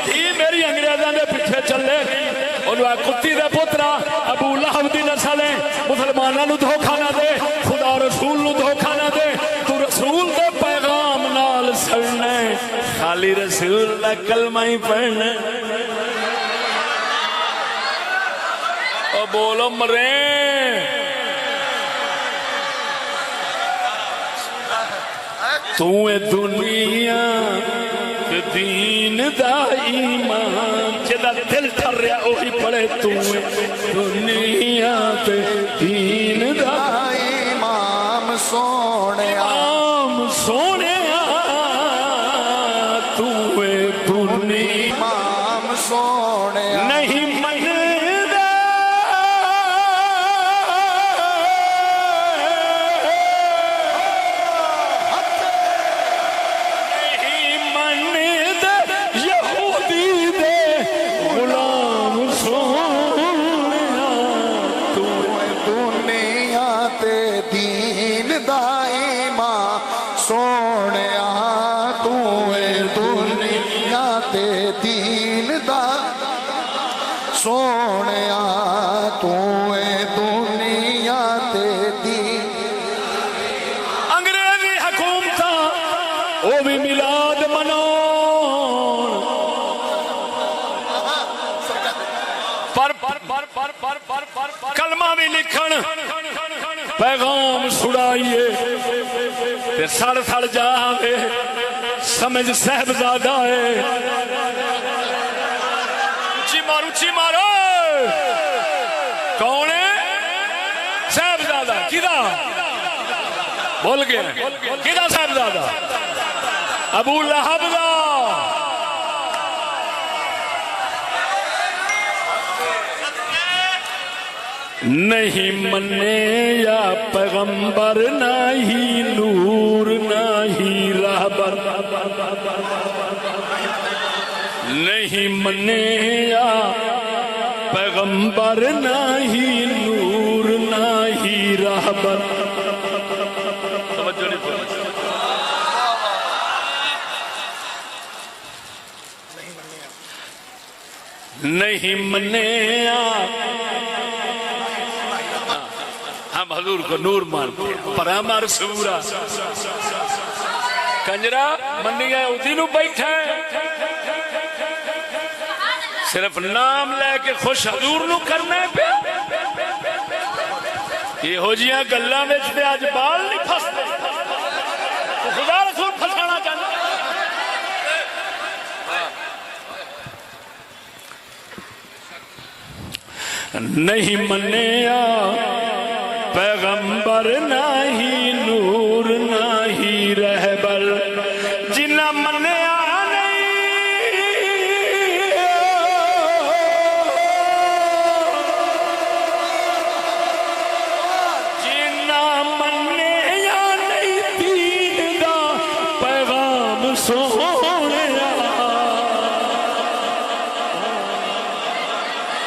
دھی میری انگریزاں دے پیچھے چلے گی، انہوں کتی دے پترا ابو لہب دی نسل ہے، مسلمانوں نو دھوکھا نہ دے، خدا رسول نو دھوکھا نہ دے، تو رسول دے پیغام نال سڑنا ہے، خالی رسول دا کلمہ ہی پڑھنا ہے۔ او بولو مرے تو اے دنیا تے دین دا ایمان، جدا دل ٹر رہا وہی پڑھے، تو اے دنیا تے دین دا امام سونیا، امام سونیا، تو اے دنیا امام سونیا نہیں مندا سونیا، تو اے دنیا تے دین۔ انگریزی حکومتاں وہ بھی میلاد مناؤن، کلمہ بھی لکھن، پیغام سڑائیے تے سڑ سڑ جاوے، سمجھ صاحبزادہ ہے، اچھی مارو کون ہے؟ صاحبزادہ کدھا بول گیا، کدھا صاحبزادہ؟ ابو لہب دا۔ نہیں منے یا پیغمبر نہ ہی نور نہ ہی رہبر، نہیں منے یا پیغمبر نہ ہی نور نہ ہی رہبر۔ توجہ نہیں پڑی، نہیں منے یا ہم حضور کو نور مانتے ہیں پر ہمارا سورا کنجرا منی ہے ادھی نو بیٹھا ہے، صرف نام لے کے خوش حضور نو کرنا ہے پہ، یہ ہو جیاں گلاں وچ تے اج بال نہیں پھسدے، خدا رسول پھسانا چاہتا نہیں منیا پیغمبر نہ ہی نور نہ ہی رہبر، جنہ منیا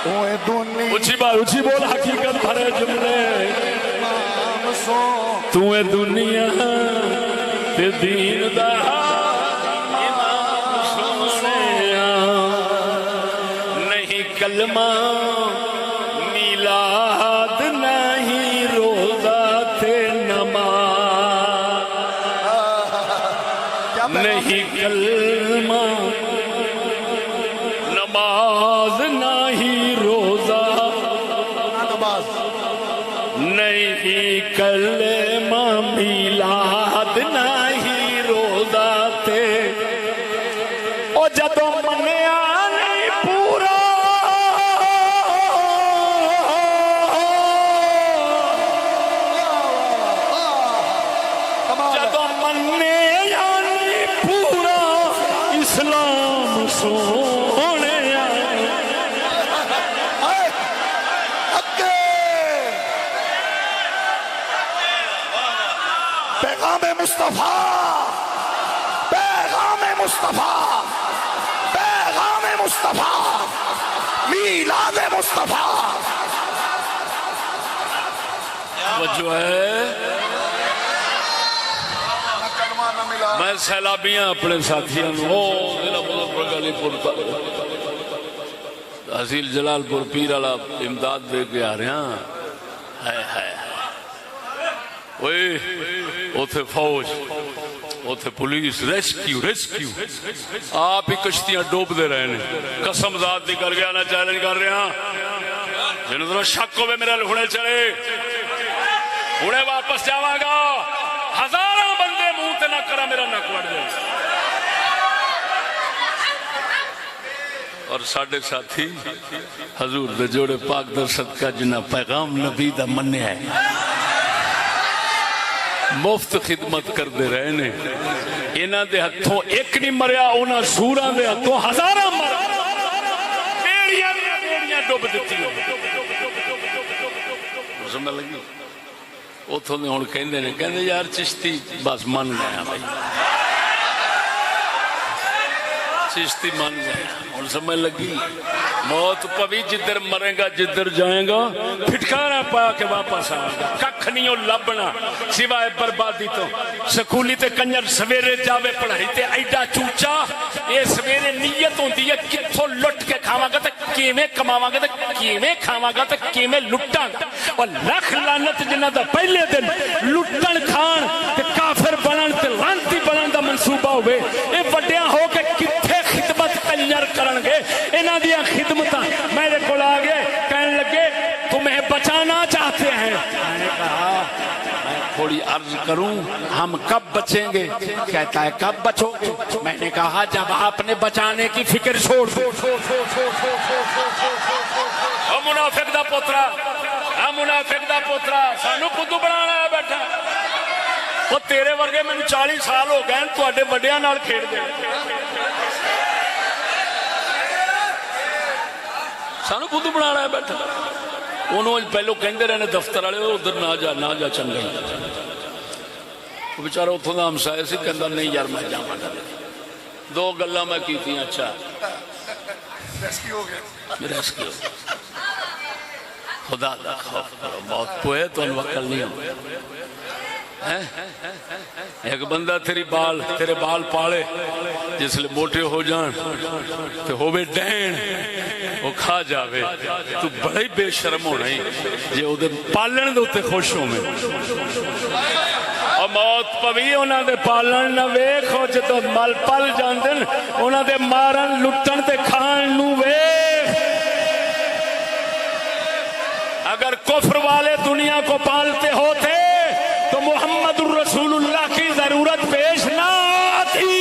اچھی بول حقیقت بھرے جملے تو اے دنیا تے دین دا امام سونیا نہیں کلمہ میلاد نہیں روزہ تے نماز نہیں کلمہ نماز نہیں روزہ نہیں کلمہ میلاد نہیں روزہ تے او جدوں منیا نہیں پورا جدوں منیا نہیں پورا اسلام سونے پیغام مصطفیٰ پیغام مصطفیٰ پیغام مصطفیٰ میلاد مصطفیٰ جو ہے میں سیلابیاں اپنے ساتھیوں تحصیل جلال پور پیر والا امداد دے کے آ رہے ہیں اوتھے فوج اوتھے پولیس ریسکیو آپ ہی کشتیاں ڈوب دے رہے ہیں قسم ذات دی کر گیا نا چیلنج کر رہے ہیں جنہوں نے شک ہوئے میرا لکھنے چلے ہنے واپس جاواں گا ہزاراں بندے منہ تے نہ کرا میرا نک وڑ جائے اور ساڈے ساتھی حضور دے جوڑے پاک دا صدقہ جنہ پیغام نبی دا منیا ہے مفت خدمت کر دے رہے نے انہاں دے ہتھوں ایک نہیں مریا انہاں سوراں دے ہتھوں ہزاراں مر بیڑیاں ڈوب دتی سمجھ لگی اتوں نے ہوں کہندے یار چشتی بس من گیا بھائی چشتی من گیا ہوں سمجھ لگی موت پوی جدھر مرے گا جدھر جائے گا پھٹکارا پا کے واپس آئے گا ککھ نہیں لبنا سوائے بربادی تو سکولی تے کنجر سویرے جاوے پڑھائی تے ایڈا چوچا یہ سویرے نیت ہوندی ہے کتھوں لٹ کے کھاواں گا تے کیویں کماواں گا تے کیویں کھاواں گا تے کیویں لٹاں گا اور لکھ لعنت جنہاں دا پہلے دن لٹن کھان تے کافر بنن تے لعنتی بنن دا منصوبہ ہوے اے وڈیاں ہو کے کتھے خدمت کنجر کرن گے انہاں دیاں خدمتاں میرے کول آ گئے کہنے لگے تمہیں بچانا چاہتے ہیں میں نے کہا میں تھوڑی عرض کروں ہم کب بچیں گے کہتا ہے کب بچو گے میں نے کہا جب آپ نے بچانے کی فکر چھوڑ دو منافق دا پوترا سانو بدھو بنانا ہے بیٹھا وہ تیرے ورگے میں 40 سال ہو گئے تواڈے وڈیاں نال کھیڈ دے سانو بدھو بنانا ہے بیٹھا انہوں پہلو کہندے رہنے دفتر والے ادھر نہ جا چنگا بیچارہ اتوں کا ہمسایا سی کہندا نہیں یار میں جاواں گا دو گلاں میں کیتیاں اچھا ریسکیو ہو گیا خدا دا خوف کرو موت پوئے تو وکل نہیں ہو ایک بندہ تیرے بال پالے جس لئے موٹے ہو جان تو ہوئے ڈین وہ کھا جاوے تو بڑے بے شرم ہونا ہی جے وہ دے پالن دوتے خوش ہوں میں اور موت پوی انہاں دے پالن نہ ویکھ ہو جدو مل پل جاندن انہاں دے مارن لٹن تے کھان نو ویکھ اگر کفر والے دنیا کو پالتے ہوتے تو محمد الرسول اللہ کی ضرورت پیش نہ آتی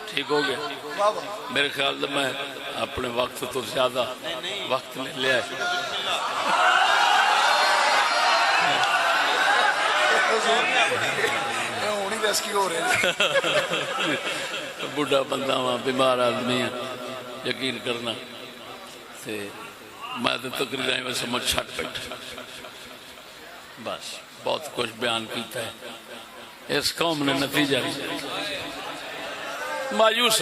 ٹھیک ہو گیا میرے خیال سے میں اپنے وقت تو زیادہ وقت نہیں لیا ہے بڑھا بندہ وہاں بیمار آدمی ہے یقین کرنا میں تو تقریر میں سمجھ چھٹ بیٹھا بس بہت کچھ بیان کیتا ہے، اس قوم نے نتیجہ مایوس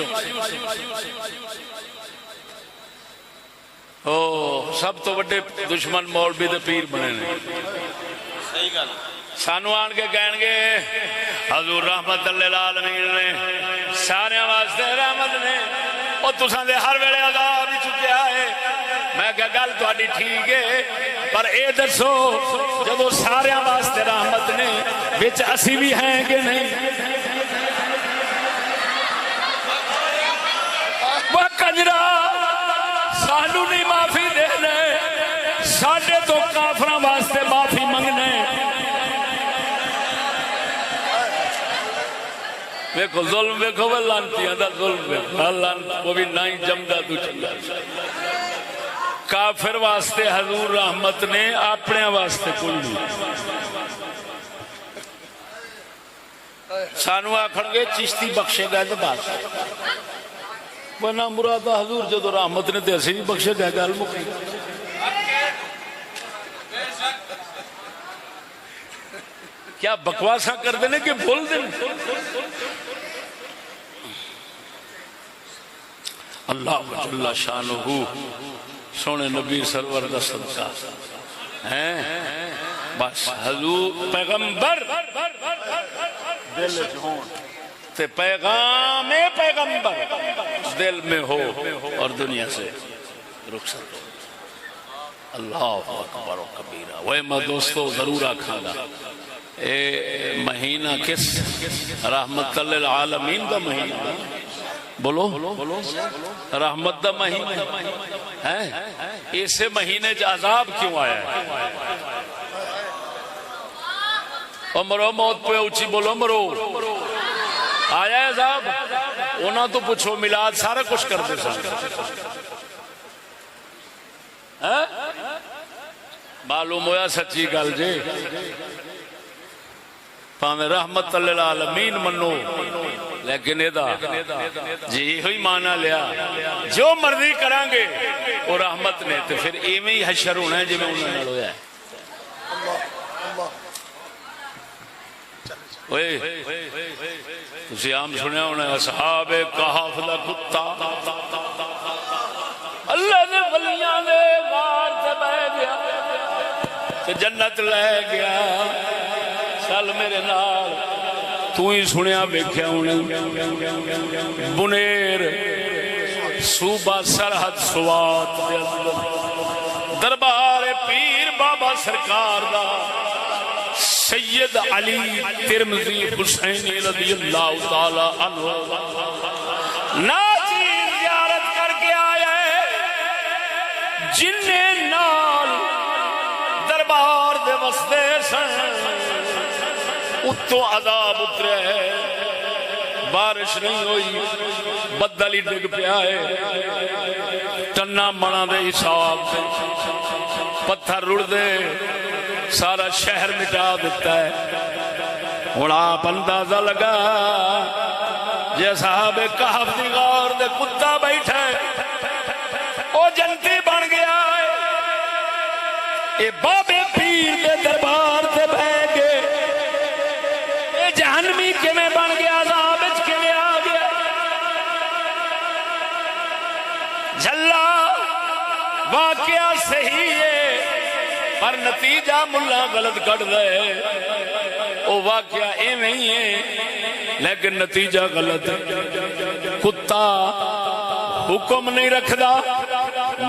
ہو سب تو بڑے دشمن مولوی تے پیر بنے نے۔ سانو آن کے کہن گے حضور رحمت للعالمین نے سارے واسطے رحمت نے، اور تساں دے ہر ویلے عذاب ہی چکیا ہے۔ میں کہا گل تہاڈی ٹھیک ہے، پر اے دسو جدو سارے واسطے رحمت نے وچ اسی بھی ہیں کہ نہیں؟ وہ کنجرا سانو نہیں معافی دینا، ساڈے تو کافراں واسطے معافی منگنا۔ ویکھو ظلم، ویکھو وہ لانتیاں دا ظلم، ویکھو وہ بھی نہ ہی جمدا تو چنگا۔ کافر واسطے حضور رحمت نے، اپنے واسطے کوئی نہیں۔ سانو آکھن گے چشتی بخشے گئے تو بات بنا مراد حضور جدو رحمت نے تے اسی بھی بخشے گئے گل مکی۔ کیا بکواساں کر دینے کہ بول دینے؟ اللہ جل شانہ سونے نبی سرور دا صدقہ ہیں، بس حضور پیغمبر دل جھون تے پیغام پیغمبر دل میں ہو اور دنیا سے رخصت ہو۔ اللہ اکبر و کبیرہ۔ وہ میں دوستو ضرور آکھاں گا اے مہینہ کس رحمت للعالمین دا مہینہ، بولو رحمت دا مہینہ ہے، اسے مہینے چ عذاب کیوں آیا ہے؟ مرو موت پہ اونچی بولو مرو، آیا ہے عذاب؟ انہاں تو پوچھو میلاد سارا کچھ کرتے سن، معلوم ہویا سچی گل جی، پاویں رحمت للعالمین منو لیکن ادا جی ہوئی مانا لیا جو مرضی کران گے وہ رحمت نے، تو پھر ایویں ہی حشر ہونا ہے جی میں انہوں نے ہویا ہے۔ تسی عام سنیا ہونا اصحاب کہف دا کتا اللہ نے ولیاں نے غار سے بہ گیا تے جنت لے گیا۔ چل میرے نال تو ہی سنیا ویکھیا ہونا بنیر صوبہ سرحد سوات دے اندر دربار پیر بابا سرکار دا سید علی ترمذی حسینی رضی اللہ تعالی عنہ ناچیر زیارت کر کے آیا ہے، جنہیں نال دربار دے وستے سن اتو عذاب اترے ہے، بارش نہیں ہوئی، بدل ہی ڈگ پیا ہے، ٹنا منا دے حساب سے پتھر رڑ دے سارا شہر مٹا دیتا ہے۔ ہن آپ اندازہ لگا جے صاحب کہف دی غار دے کتا بیٹھا ہے او جنتی بن گیا ہے، اے بابے پیر دے دربار تے بہ گئے، اے جہنمی کیویں بن گیا، عذاب وچ کیویں آ گیا؟ جھلا واقعہ صحیح ہے پر نتیجہ ملا غلط کٹ دے، او واقعہ ایویں ہی ہے لیکن نتیجہ غلط ہے۔ کتا حکم نہیں رکھدا،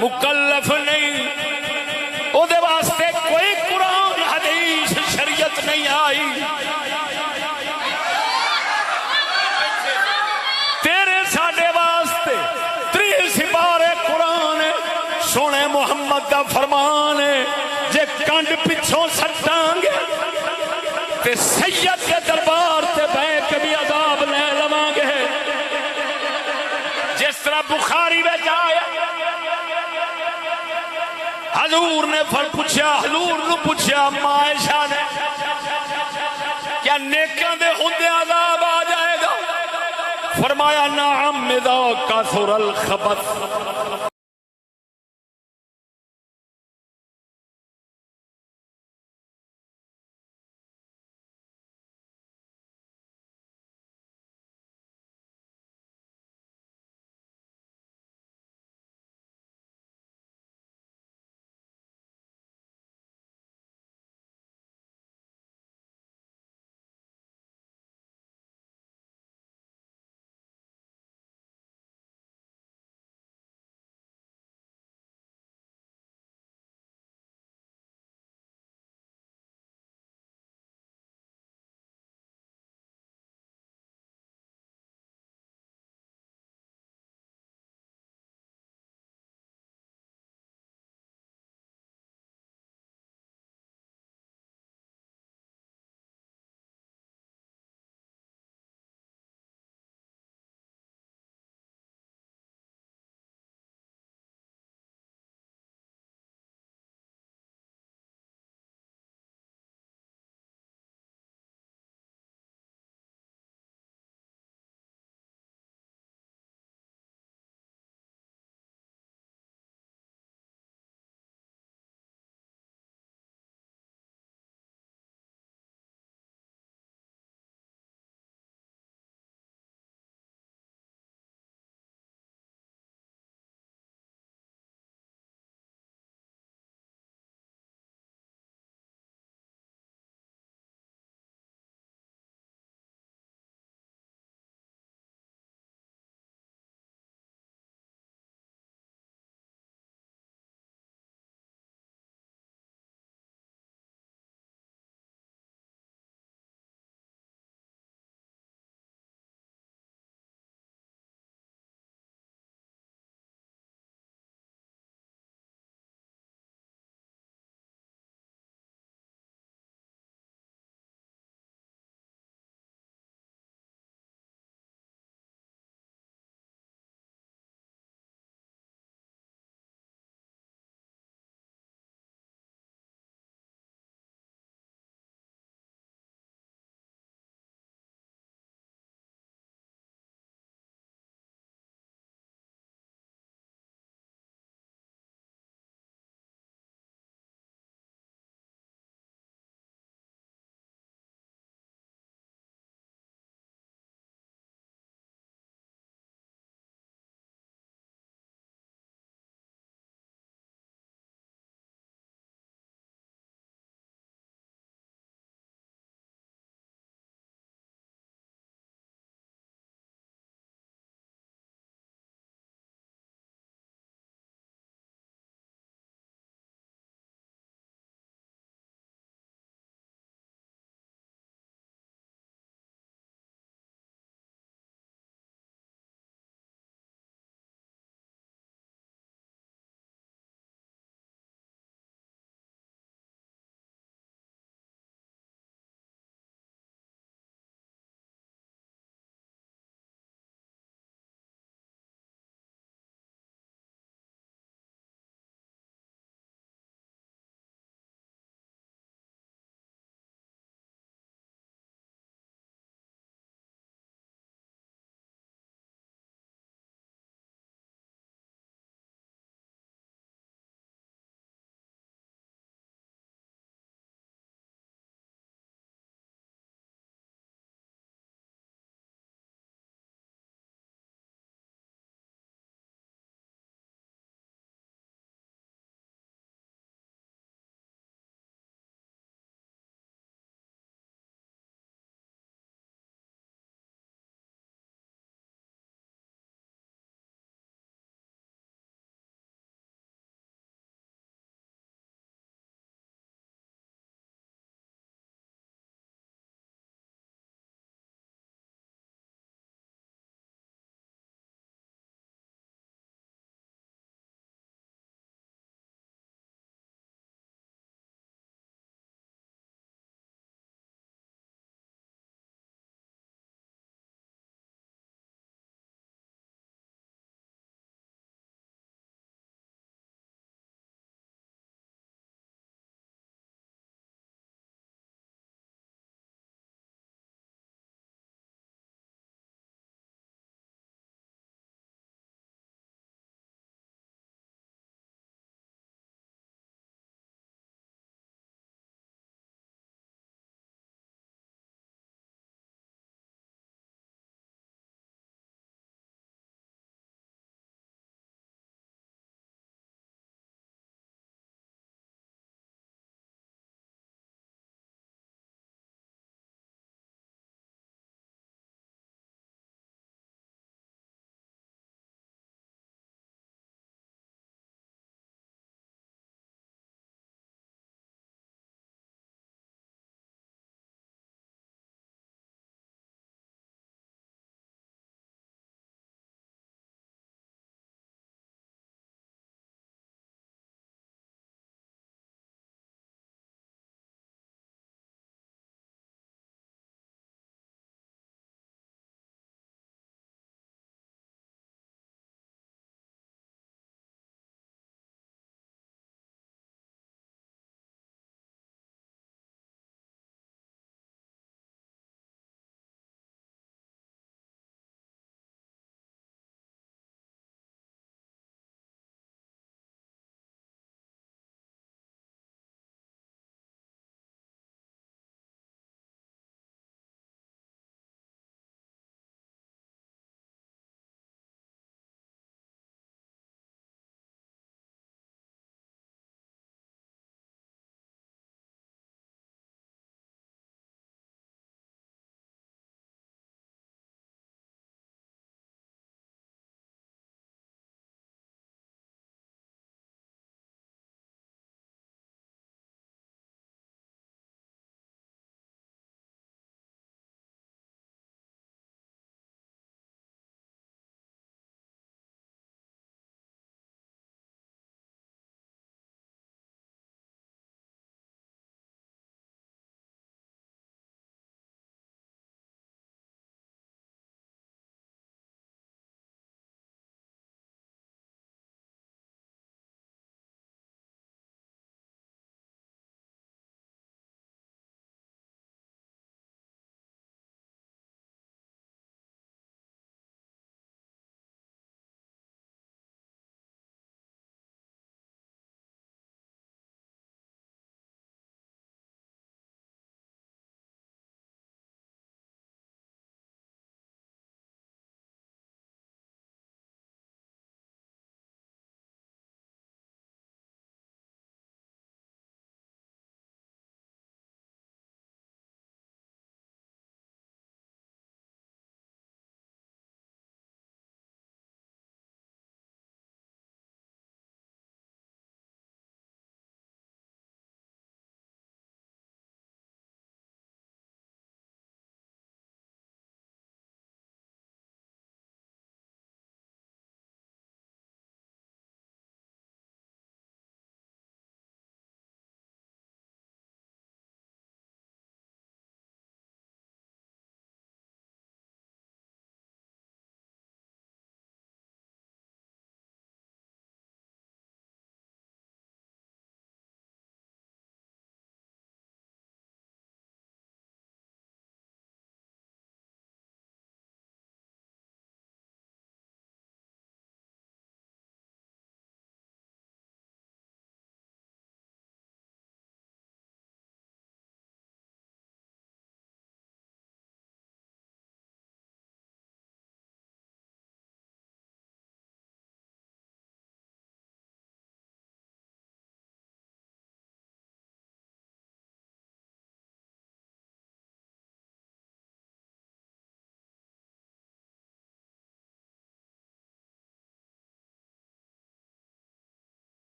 مکلف نہیں، او دے واسطے کوئی قرآن حدیث شریعت نہیں آئی، تیرے ساڈے واسطے 30 سپارے قرآن سونے محمد دا فرمان ہے، جے کنڈ پچھوں سٹاں گے تے سید کے دربار تے بہ کے بھی عذاب لے لواں گے۔ جس طرح بخاری میں آیا حضور نے پوچھا، حضور نے پوچھا ماں عائشہ نے، کیا نیکیاں دے ہوندے عذاب آ جائے گا؟ فرمایا نعم اذا کثر الخبث